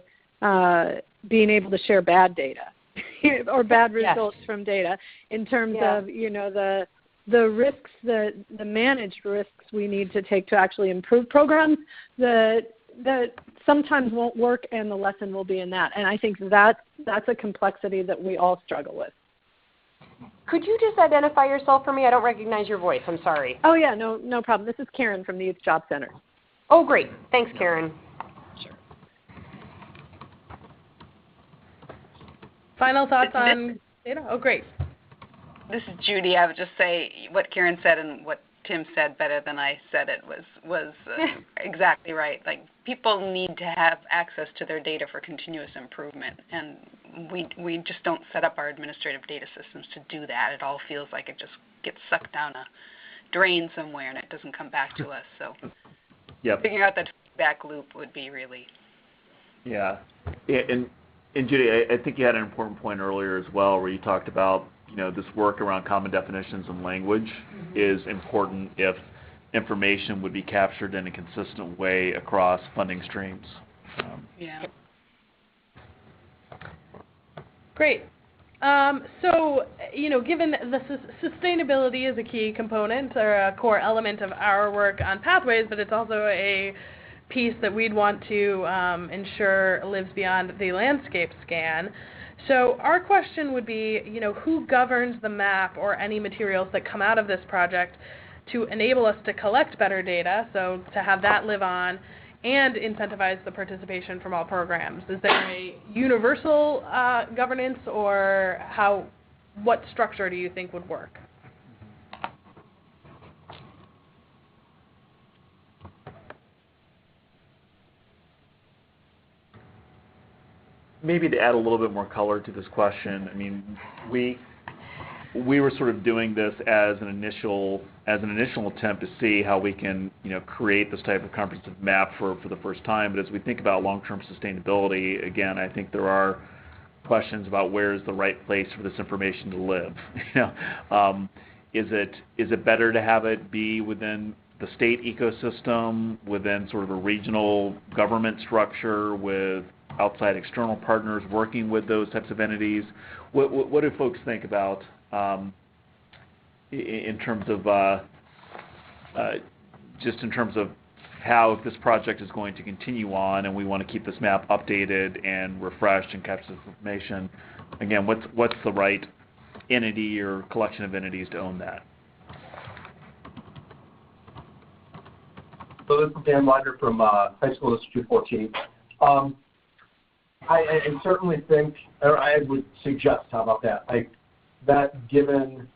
being able to share bad data or bad results from data in terms of, the risks, the managed risks we need to take to actually improve programs that sometimes won't work, and the lesson will be in that. And I think that's a complexity that we all struggle with. Could you just identify yourself for me? I don't recognize your voice. I'm sorry. Oh, yeah, no problem. This is Karen from the Youth Job Center. Oh, great. Thanks, Karen. Sure. Final thoughts on data? Oh, great. This is Judy. I would just say what Karen said and what Tim said better than I said it was exactly right. Like, people need to have access to their data for continuous improvement, and we just don't set up our administrative data systems to do that. It all feels like it just gets sucked down a drain somewhere and it doesn't come back to us. So figuring out that feedback loop would be really... Yeah, and Judy, I think you had an important point earlier as well where you talked about this work around common definitions and language is important if information would be captured in a consistent way across funding streams. Great. So, given the sustainability is a key component or a core element of our work on Pathways, but it's also a piece that we'd want to ensure lives beyond the landscape scan. So our question would be, who governs the map or any materials that come out of this project to enable us to collect better data, so to have that live on, and incentivize the participation from all programs? Is there a universal governance, or what structure do you think would work? Maybe to add a little bit more color to this question, I mean, we were sort of doing this as an initial attempt to see how we can, create this type of comprehensive map for the first time. But as we think about long-term sustainability, again, I think there are questions about where is the right place for this information to live. Is it better to have it be within the state ecosystem, within sort of a regional government structure with outside external partners working with those types of entities? What do folks think about in terms of just in terms of how, if this project is going to continue on and we want to keep this map updated and refreshed and capture this information, again, what's the right entity or collection of entities to own that? So this is Dan Leiter from High School District 214. I certainly think, or I would suggest, how about that, like that given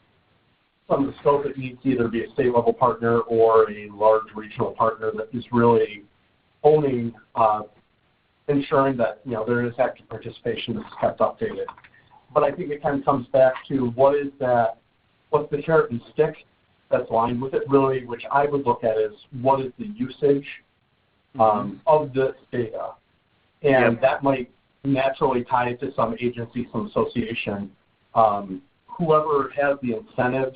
some of the scope, it needs to either be a state level partner or a large regional partner that is really owning, ensuring that there is active participation that's kept updated. But I think it kind of comes back to what's the carrot and stick that's aligned with it really, which I would look at as what is the usage of this data. And that might naturally tie it to some agency, some association. Whoever has the incentive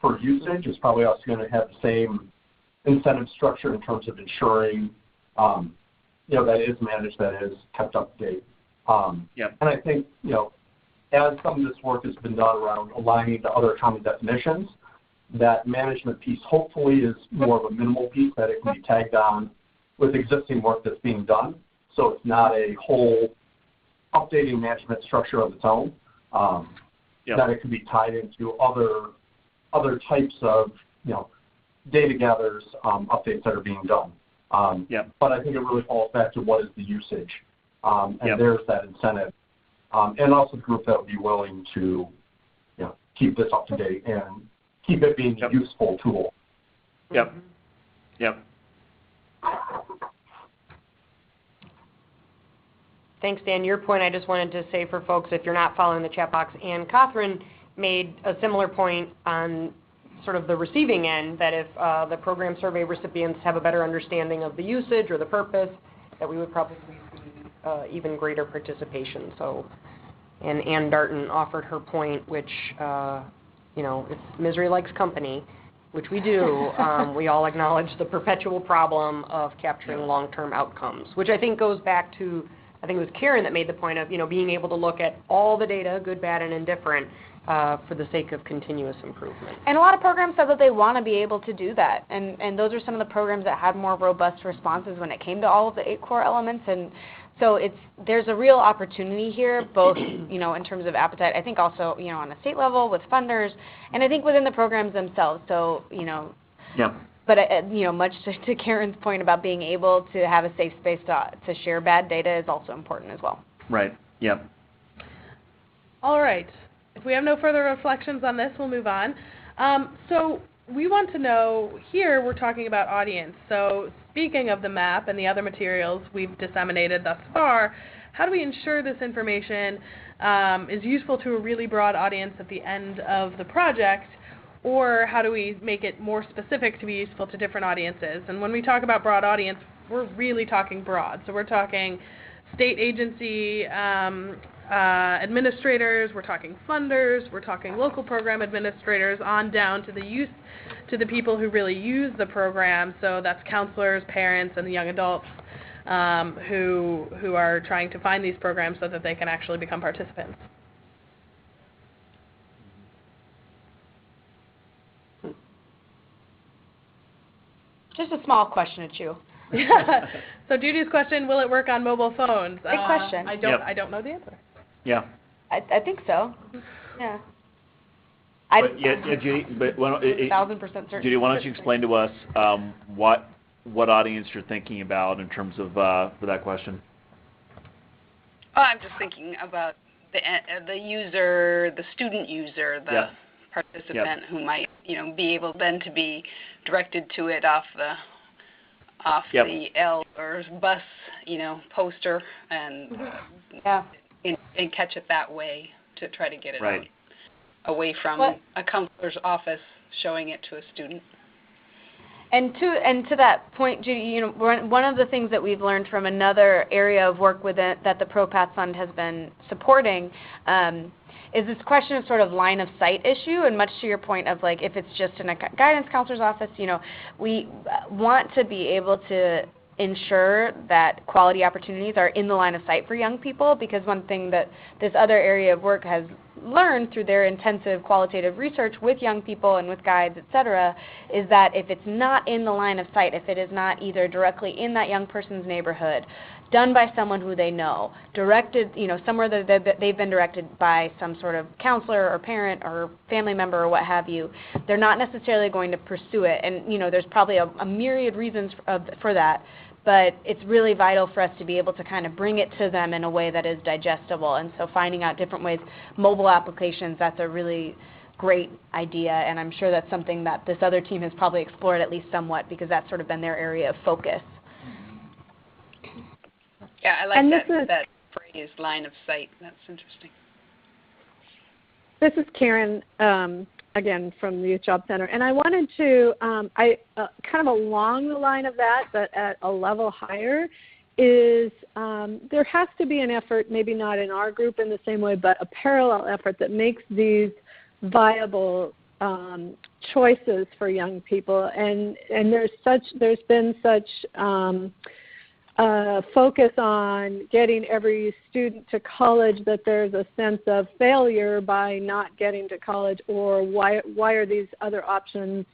for usage is probably also going to have the same incentive structure in terms of ensuring that is managed, that is kept up to date. And I think, as some of this work has been done around aligning to other common definitions, that management piece hopefully is more of a minimal piece that it can be tagged on with existing work that's being done. So it's not a whole updating management structure of its own, that it can be tied into other types of data gathers, updates that are being done. But I think it really falls back to what is the usage, and there's that incentive, and also the group that would be willing to keep this up to date and keep it being a useful tool. Thanks, Dan. Your point, I just wanted to say for folks, if you're not following the chat box, Ann Cothran made a similar point on sort of the receiving end, that if the program survey recipients have a better understanding of the usage or the purpose, that we would probably see even greater participation. So, and Ann Darton offered her point, which, if misery likes company, which we do, we all acknowledge the perpetual problem of capturing long-term outcomes, which I think goes back to, I think it was Karen that made the point of, being able to look at all the data, good, bad, and indifferent, for the sake of continuous improvement. And a lot of programs said that they want to be able to do that, and those are some of the programs that had more robust responses when it came to all of the 8 core elements. And so there's a real opportunity here, both in terms of appetite, I think also on a state level with funders, and I think within the programs themselves. So But much to Karen's point about being able to have a safe space to share bad data is also important as well. Right. All right. If we have no further reflections on this, we'll move on. So we want to know, here we're talking about audience. So speaking of the map and the other materials we've disseminated thus far, how do we ensure this information is useful to a really broad audience at the end of the project? Or how do we make it more specific to be useful to different audiences? And when we talk about broad audience, we're really talking broad. So we're talking state agency administrators, we're talking funders, we're talking local program administrators, on down to the people who really use the program. So that's counselors, parents, and the young adults who are trying to find these programs so that they can actually become participants. Just a small question at you. So Judy's question, will it work on mobile phones? Great question. I don't know the answer. I think so. Yeah. Judy, but 1,000% certain. Judy, why don't you explain to us what audience you're thinking about in terms of for that question? Oh, I'm just thinking about the user, the student user, the participant who might, be able then to be directed to it off the L or bus, poster and and catch it that way to try to get it out, away from a counselor's office showing it to a student. And to that point, Judy, one of the things that we've learned from another area of work with it that the ProPath Fund has been supporting is this question of sort of line of sight issue. And much to your point of like, if it's just in a guidance counselor's office, we want to be able to ensure that quality opportunities are in the line of sight for young people, because one thing that this other area of work has learned through their intensive qualitative research with young people and with guides, et cetera, is that if it's not in the line of sight, if it is not either directly in that young person's neighborhood, done by someone who they know, directed, somewhere that they've been directed by some sort of counselor or parent or family member or what have you, they're not necessarily going to pursue it. And, there's probably a myriad reasons for that, but it's really vital for us to be able to kind of bring it to them in a way that is digestible. And so finding out different ways, mobile applications, that's a really great idea, and I'm sure that's something that this other team has probably explored at least somewhat, because that's sort of been their area of focus. Yeah, I like that phrase, line of sight. That's interesting. This is Karen, again, from the Youth Job Center, and I wanted to, kind of along the line of that, but at a level higher, is there has to be an effort, maybe not in our group in the same way, but a parallel effort that makes these viable choices for young people. And there's been such focus on getting every student to college that there's a sense of failure by not getting to college, or why are these other options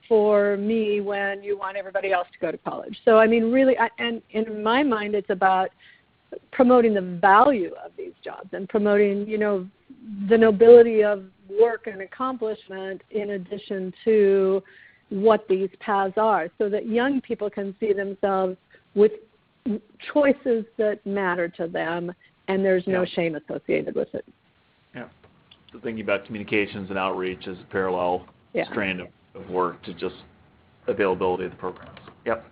for me when you want everybody else to go to college. So I mean, really, and in my mind, it's about promoting the value of these jobs and promoting, the nobility of work and accomplishment in addition to what these paths are, so that young people can see themselves with choices that matter to them, and there's no shame associated with it. Yeah. So thinking about communications and outreach as a parallel strand of work to just availability of the programs. Yep.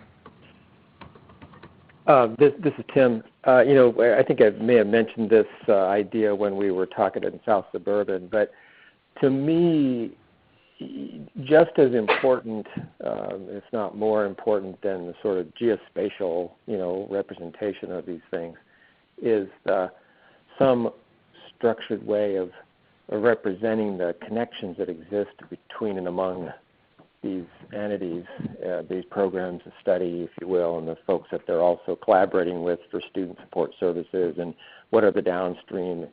This is Tim. I think I may have mentioned this idea when we were talking in South Suburban, but to me, just as important, if not more important than the sort of geospatial, representation of these things, is some structured way of representing the connections that exist between and among these entities, these programs of study, if you will, and the folks that they're also collaborating with for student support services, and what are the downstream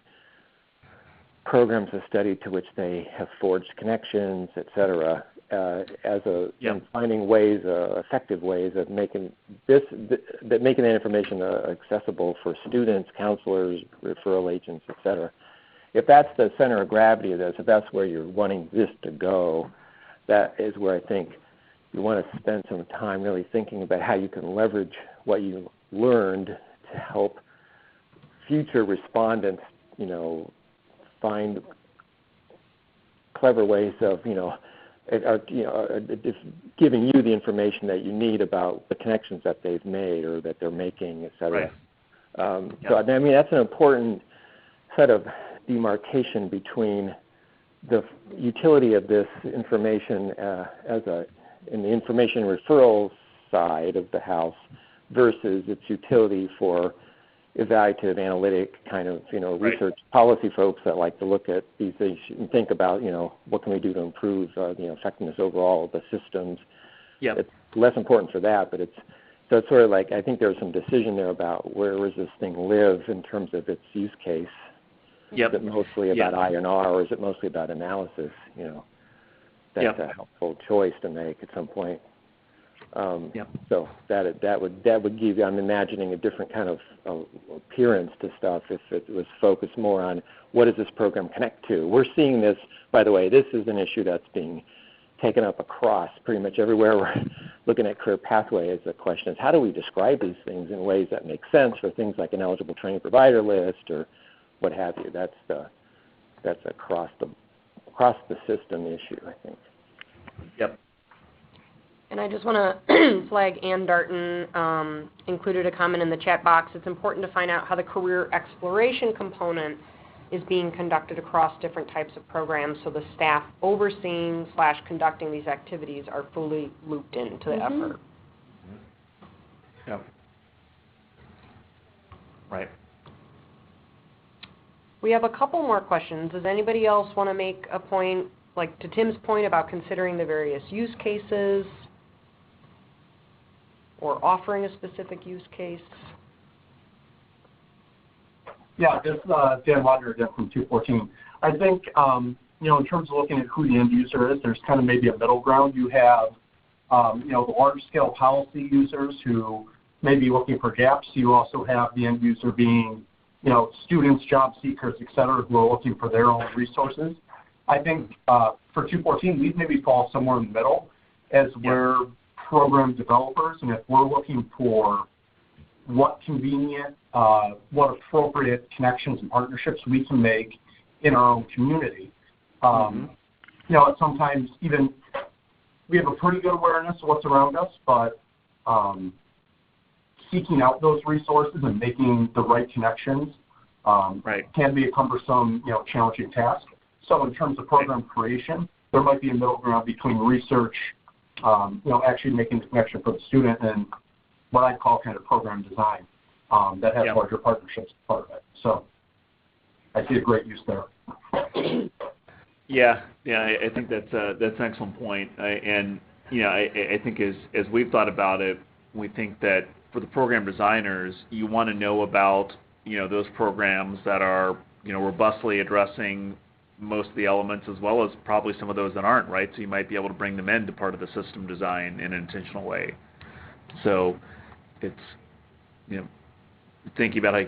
programs of study to which they have forged connections, et cetera, and finding ways, effective ways of making making that information accessible for students, counselors, referral agents, et cetera. If that's the center of gravity of this, if that's where you're wanting this to go, that is where I think you want to spend some time really thinking about how you can leverage what you learned to help future respondents, find clever ways of, giving you the information that you need about the connections that they've made or that they're making, et cetera. Right. So, I mean, that's an important set of demarcation between the utility of this information in the information referral side of the house versus its utility for evaluative, analytic kind of, research policy folks that like to look at these things and think about, what can we do to improve the effectiveness overall of the systems. Yep. It's less important for that, but it's sort of like, I think there's some decision there about where does this thing live in terms of its use case. Yep. Is it mostly about I&R, or is it mostly about analysis? That's a helpful choice to make at some point. So that would give you, I'm imagining, a different kind of appearance to stuff if it was focused more on what does this program connect to. We're seeing this, by the way, this is an issue that's being taken up across pretty much everywhere. We're looking at career pathway as the question is, how do we describe these things in ways that make sense for things like an eligible training provider list or what have you. That's across the system issue, I think. Yep. And I just want to flag Ann Darton included a comment in the chat box. It's important to find out how the career exploration component is being conducted across different types of programs, so the staff overseeing / conducting these activities are fully looped into the effort. Yeah. Right. We have a couple more questions. Does anybody else want to make a point, like to Tim's point about considering the various use cases or offering a specific use case? Yeah, this is Dan Wagner again from 214. I think, in terms of looking at who the end user is, there's kind of maybe a middle ground. You have, the large-scale policy users who, maybe looking for gaps. You also have the end user being, students, job seekers, et cetera, who are looking for their own resources. I think for 214, we maybe fall somewhere in the middle as we're program developers, and if we're looking for what convenient, what appropriate connections and partnerships we can make in our own community. Sometimes even we have a pretty good awareness of what's around us, but seeking out those resources and making the right connections can be a cumbersome, challenging task. So in terms of program creation, there might be a middle ground between research, actually making the connection for the student, and what I call kind of program design that has larger partnerships as part of it. So I see a great use there. I think that's an excellent point. I think as we've thought about it, we think that for the program designers, you want to know about those programs that are robustly addressing most of the elements, as well as probably some of those that aren't, right? So you might be able to bring them into part of the system design in an intentional way. So it's thinking about how you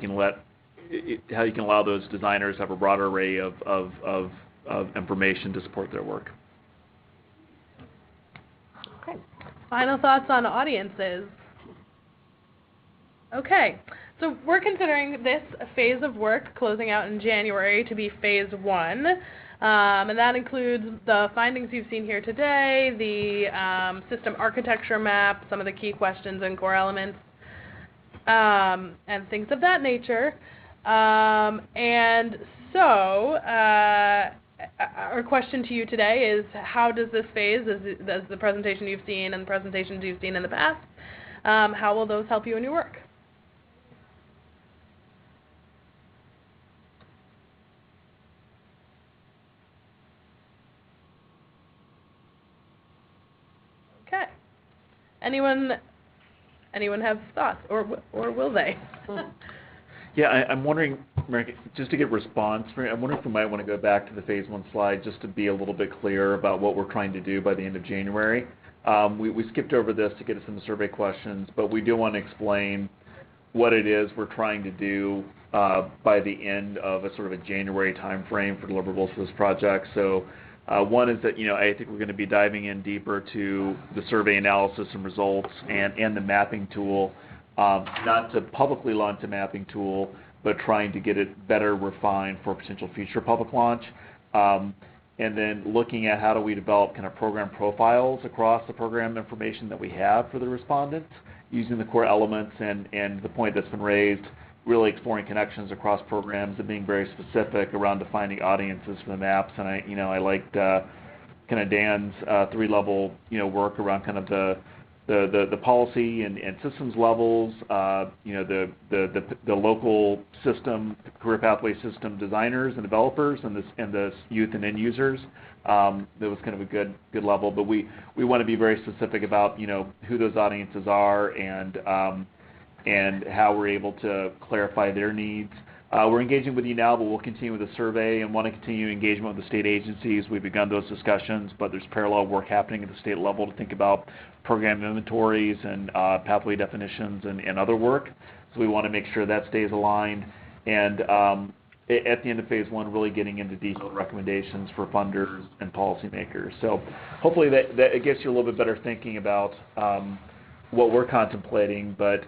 can allow those designers to have a broader array of information to support their work. Okay. Final thoughts on audiences. Okay. So we're considering this phase of work closing out in January to be phase 1. And that includes the findings you've seen here today, the system architecture map, some of the key questions and core elements, and things of that nature. And so our question to you today is, how does this phase, as the presentation you've seen and the presentations you've seen in the past, how will those help you in your work? Okay. Anyone have thoughts, or will they? I'm wondering, Mary, just to get response, I'm wondering if we might want to go back to the phase 1 slide just to be a little bit clearer about what we're trying to do by the end of January. We skipped over this to get us into survey questions, but we do want to explain what it is we're trying to do by the end of a sort of a January timeframe for deliverables for this project. So one is that I think we're going to be diving in deeper to the survey analysis and results and the mapping tool. Not to publicly launch a mapping tool, but trying to get it better refined for potential future public launch. And then looking at how do we develop kind of program profiles across the program information that we have for the respondents, using the core elements and the point that's been raised, really exploring connections across programs and being very specific around defining audiences for the maps. And I liked kind of Dan's 3-level work around kind of the policy and systems levels, the local system, career pathway system designers and developers, and the youth and end users. That was kind of a good level. But we want to be very specific about who those audiences are and how we're able to clarify their needs. We're engaging with you now, but we'll continue with the survey and want to continue engagement with the state agencies. We've begun those discussions, but there's parallel work happening at the state level to think about program inventories and pathway definitions and other work. So we want to make sure that stays aligned. And at the end of phase 1, really getting into detailed recommendations for funders and policymakers. So hopefully that it gets you a little bit better thinking about what we're contemplating. But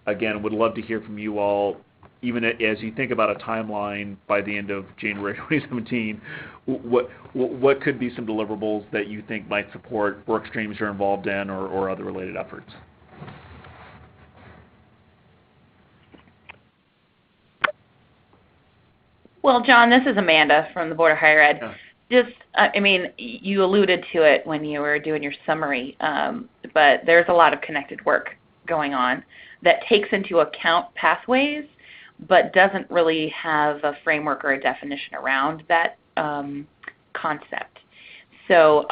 again, would love to hear from you all. Even as you think about a timeline by the end of January 2017, what could be some deliverables that you think might support work streams you're involved in or other related efforts? Well, John, this is Amanda from the Board of Higher Ed. You alluded to it when you were doing your summary, but there's a lot of connected work going on that takes into account pathways but doesn't really have a framework or a definition around that concept. So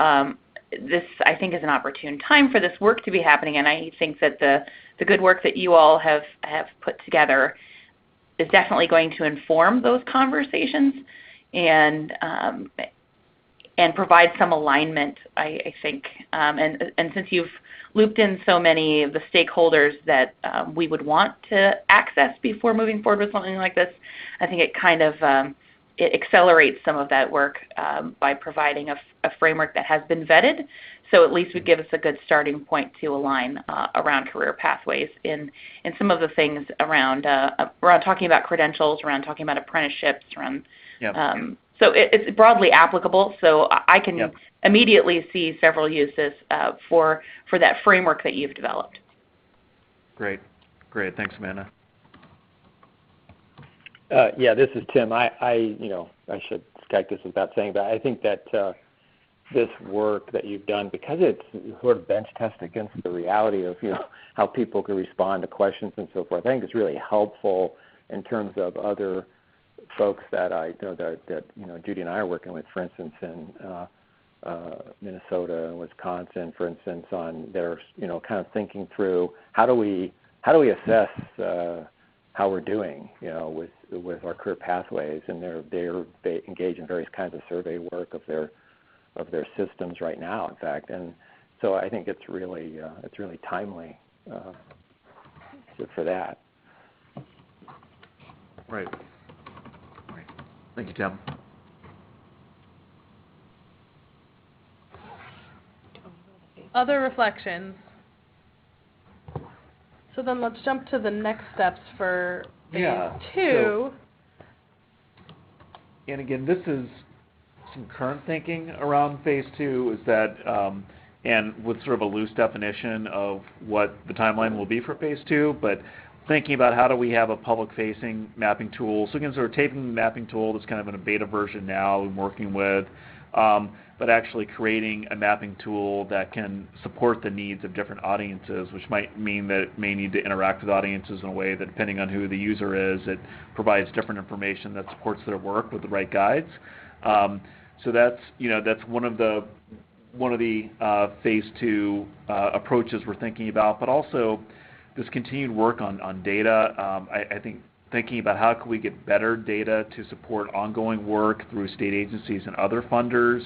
this, I think, is an opportune time for this work to be happening, and I think that the good work that you all have put together is definitely going to inform those conversations. And and provide some alignment, I think. And since you've looped in so many of the stakeholders that we would want to access before moving forward with something like this, I think it kind of it accelerates some of that work by providing a framework that has been vetted. So at least would give us a good starting point to align around career pathways in some of the things around talking about credentials, around talking about apprenticeships, around. Yep. So it's broadly applicable. So I can immediately see several uses for that framework that you've developed. Great. Thanks, Amanda. Yeah, this is Tim. I should strike this without saying, but I think that this work that you've done, because it's sort of bench test against the reality of how people can respond to questions and so forth, I think it's really helpful in terms of other folks that I know that Judy and I are working with, for instance, in Minnesota and Wisconsin, for instance, on their kind of thinking through how do we assess how we're doing with our career pathways, and they engage in various kinds of survey work of their systems right now, in fact, and so I think it's really timely for that. Right. Thank you, Tim. Other reflections. So then let's jump to the next steps for phase 2. And again, this is some current thinking around phase 2 is that, and with sort of a loose definition of what the timeline will be for phase 2, but thinking about how do we have a public-facing mapping tool. So again, sort of taking the mapping tool that's kind of in a beta version now and working with, but actually creating a mapping tool that can support the needs of different audiences, which might mean that it may need to interact with audiences in a way that, depending on who the user is, it provides different information that supports their work with the right guides. So that's one of the phase 2 approaches we're thinking about, but also this continued work on data. I think thinking about how can we get better data to support ongoing work through state agencies and other funders.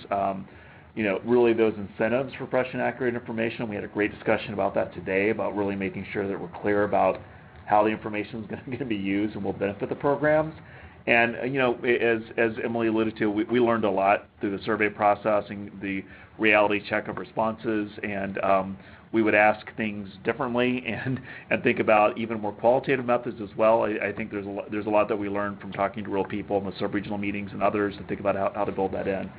Really those incentives for fresh and accurate information. We had a great discussion about that today, about really making sure that we're clear about how the information is going to be used and will benefit the programs. And as Emily alluded to, we learned a lot through the survey process and the reality check of responses, and we would ask things differently and think about even more qualitative methods as well. I think there's a lot that we learned from talking to real people in the sub-regional meetings and others to think about how to build that in.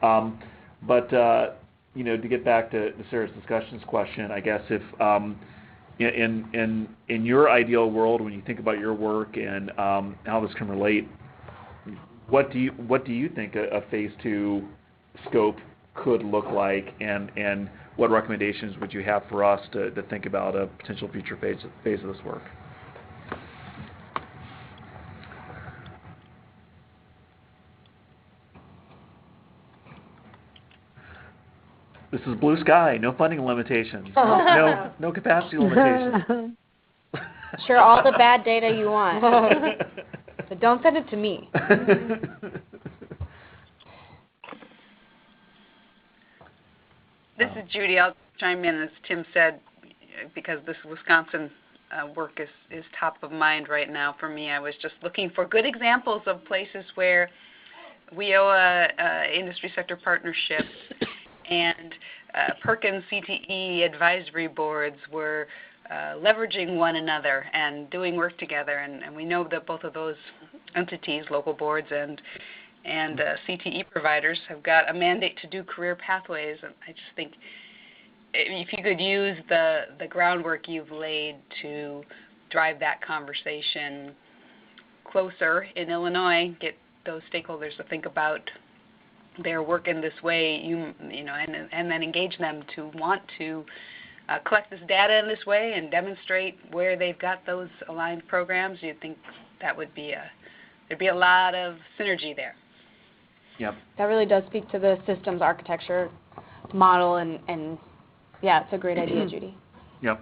But to get back to Sarah's discussions question, I guess if in your ideal world, when you think about your work and how this can relate, what do you think a phase 2 scope could look like, and what recommendations would you have for us to think about a potential future phase of this work? This is blue sky, no funding limitations, no capacity limitations. Share all the bad data you want, but don't send it to me. This is Judy. I'll chime in, as Tim said, because this Wisconsin work is top of mind right now for me. I was just looking for good examples of places where WIOA industry sector partnerships and Perkins CTE advisory boards were leveraging one another and doing work together. And we know that both of those entities, local boards and CTE providers, have got a mandate to do career pathways. And I just think if you could use the groundwork you've laid to drive that conversation closer in Illinois, get those stakeholders to think about their work in this way, and then engage them to want to collect this data in this way and demonstrate where they've got those aligned programs, you'd think that would be there'd be a lot of synergy there. Yep. That really does speak to the systems architecture model, and yeah, it's a great idea, Judy. Yep.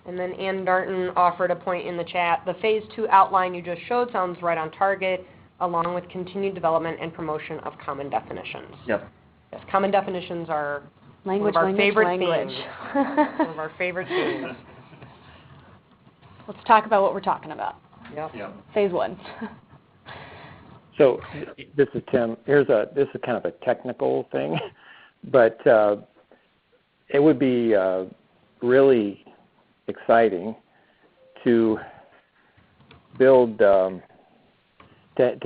And then Ann Darton offered a point in the chat. The phase 2 outline you just showed sounds right on target. along with continued development and promotion of common definitions. Yep. Yes, common definitions are Language, one of our favorite language. themes. One of our favorite themes. Let's talk about what we're talking about. Yep. Yep. Phase 1. So this is Tim. This is kind of a technical thing, but it would be really exciting to build to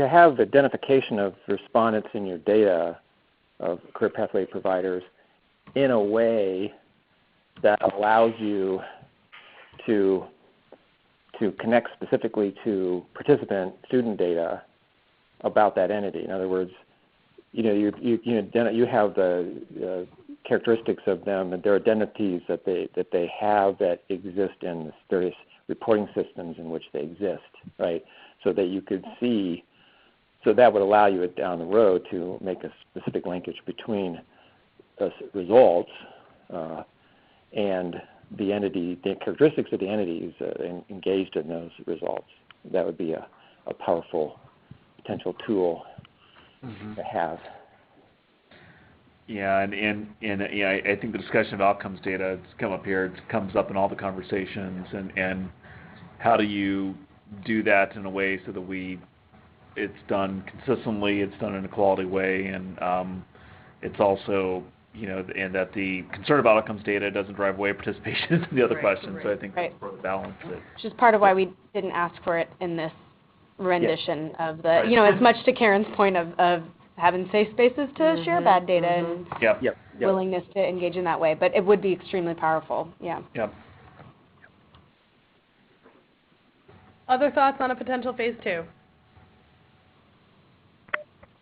have identification of respondents in your data of career pathway providers in a way that allows you to connect specifically to participant student data about that entity. In other words, you have the characteristics of them and their identities that they have that exist in the various reporting systems in which they exist, right? So that you could see, so that would allow you down the road to make a specific linkage between results and the entity, the characteristics of the entities engaged in those results. That would be a powerful potential tool to have. Yeah, and I think the discussion of outcomes data, it's come up here, it comes up in all the conversations, and how do you do that in a way so that it's done consistently, it's done in a quality way, and it's also, and that the concern about outcomes data doesn't drive away participation in the other questions. So I think that's part of the balance. Which is part of why we didn't ask for it in this rendition of the, as much to Karen's point of having safe spaces to share bad data and willingness to engage in that way. But it would be extremely powerful, Yep. Other thoughts on a potential phase 2?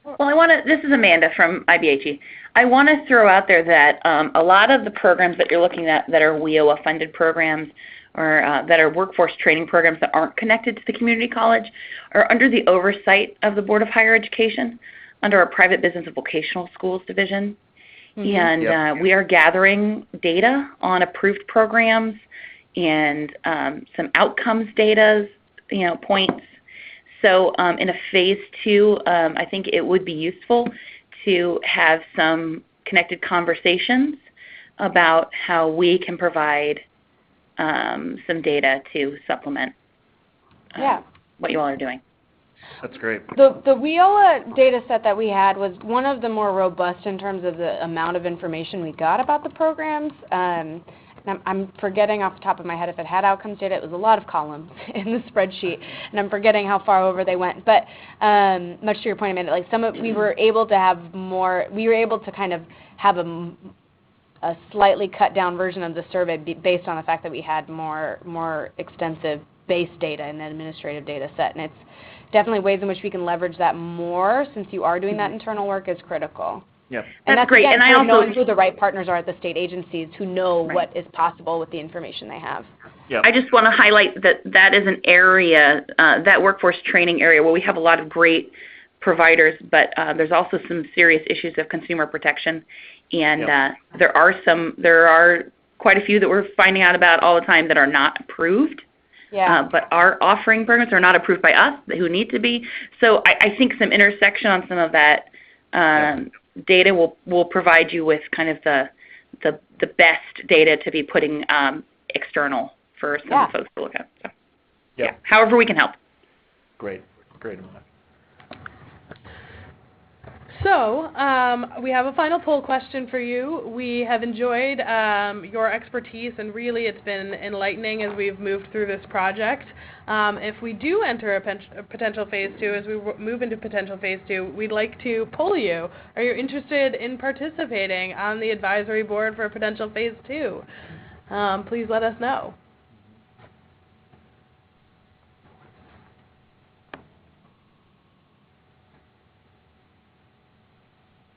Well, this is Amanda from IBHE. I want to throw out there that a lot of the programs that you're looking at that are WIOA-funded programs or that are workforce training programs that aren't connected to the community college are under the oversight of the Board of Higher Education under our Private Business and Vocational Schools Division. And we are gathering data on approved programs and some outcomes data, points. So in a phase 2, I think it would be useful to have some connected conversations about how we can provide some data to supplement what you all are doing. That's great. The WIOA data set that we had was one of the more robust in terms of the amount of information we got about the programs. And I'm forgetting off the top of my head if it had outcomes data. It was a lot of columns in the spreadsheet, and I'm forgetting how far over they went. But much to your point, Amanda, like we were able to have more. We were able to kind of have a slightly cut down version of the survey based on the fact that we had more extensive base data in the administrative data set, and it's definitely ways in which we can leverage that more since you are doing that internal work is critical. Yep. And that's great. Again, and I also knowing who the right partners are at the state agencies who know what is possible with the information they have. Yep. I just want to highlight that is an area, that workforce training area, where we have a lot of great providers, but there's also some serious issues of consumer protection, and there are quite a few that we're finding out about all the time that are not approved. But our offering programs are not approved by us, who need to be. So I think some intersection on some of that data will provide you with kind of the best data to be putting external for some folks to look at. So, however we can help. Great. So we have a final poll question for you. We have enjoyed your expertise, and really it's been enlightening as we've moved through this project. If we do enter a potential phase 2, as we move into potential phase 2, we'd like to poll you. Are you interested in participating on the advisory board for a potential phase 2? Please let us know.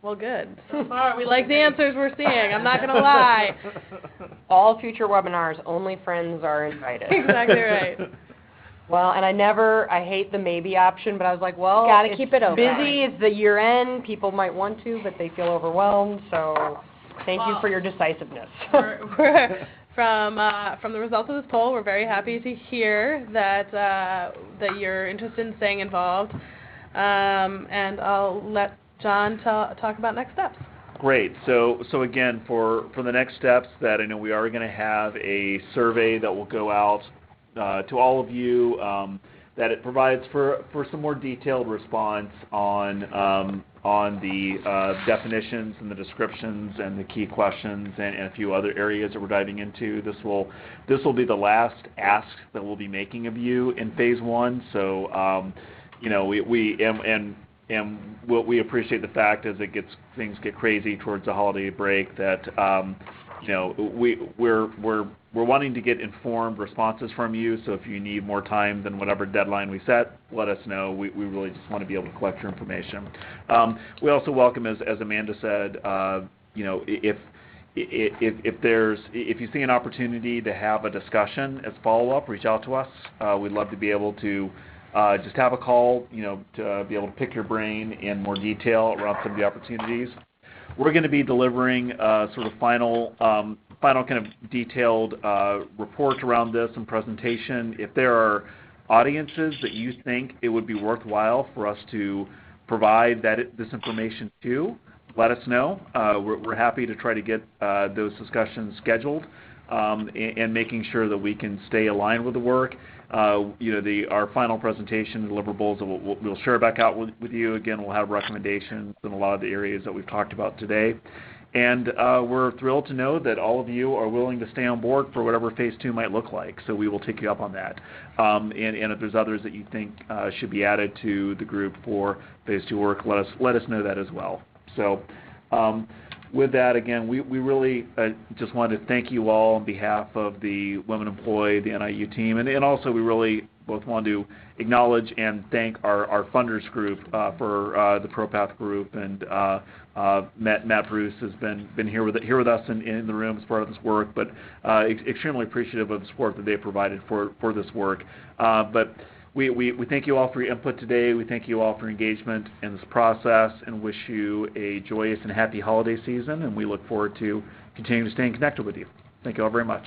Well, good. So far, we like the answers we're seeing. I'm not going to lie. All future webinars, only friends are invited. Exactly right. Well, and I hate the maybe option, but I was like, well, gotta keep it open. Busy, it's the year end, people might want to, but they feel overwhelmed, so thank you for your decisiveness. From the results of this poll, we're very happy to hear that you're interested in staying involved. And I'll let John talk about next steps. Great. So again, for the next steps, that I know we are going to have a survey that will go out to all of you, that it provides for some more detailed response on the definitions and the descriptions and the key questions and a few other areas that we're diving into. This will be the last ask that we'll be making of you in phase 1. So you know, and what we appreciate the fact as things get crazy towards the holiday break, that you know, we're wanting to get informed responses from you. So if you need more time than whatever deadline we set, let us know. We really just want to be able to collect your information. We also welcome, as Amanda said, you know, if you see an opportunity to have a discussion as follow-up, reach out to us. We'd love to be able to just have a call, you know, to be able to pick your brain in more detail around some of the opportunities. We're going to be delivering sort of final kind of detailed report around this and presentation. If there are audiences that you think it would be worthwhile for us to provide this information to, let us know. We're happy to try to get those discussions scheduled, and making sure that we can stay aligned with the work. You know, our final presentation deliverables we'll share back out with you. Again, we'll have recommendations in a lot of the areas that we've talked about today. And we're thrilled to know that all of you are willing to stay on board for whatever phase 2 might look like. So we will take you up on that. And if there's others that you think should be added to the group for phase 2 work, let us know that as well. So with that, again, we really just wanted to thank you all on behalf of the women employed, the NIU team, and also we really both want to acknowledge and thank our funders group for the ProPath group, and Matt Bruce has been here with us in the room as part of this work, but extremely appreciative of the support that they provided for this work. But we thank you all for your input today. We thank you all for your engagement in this process, and wish you a joyous and happy holiday season, and we look forward to continuing to stay connected with you. Thank you all very much.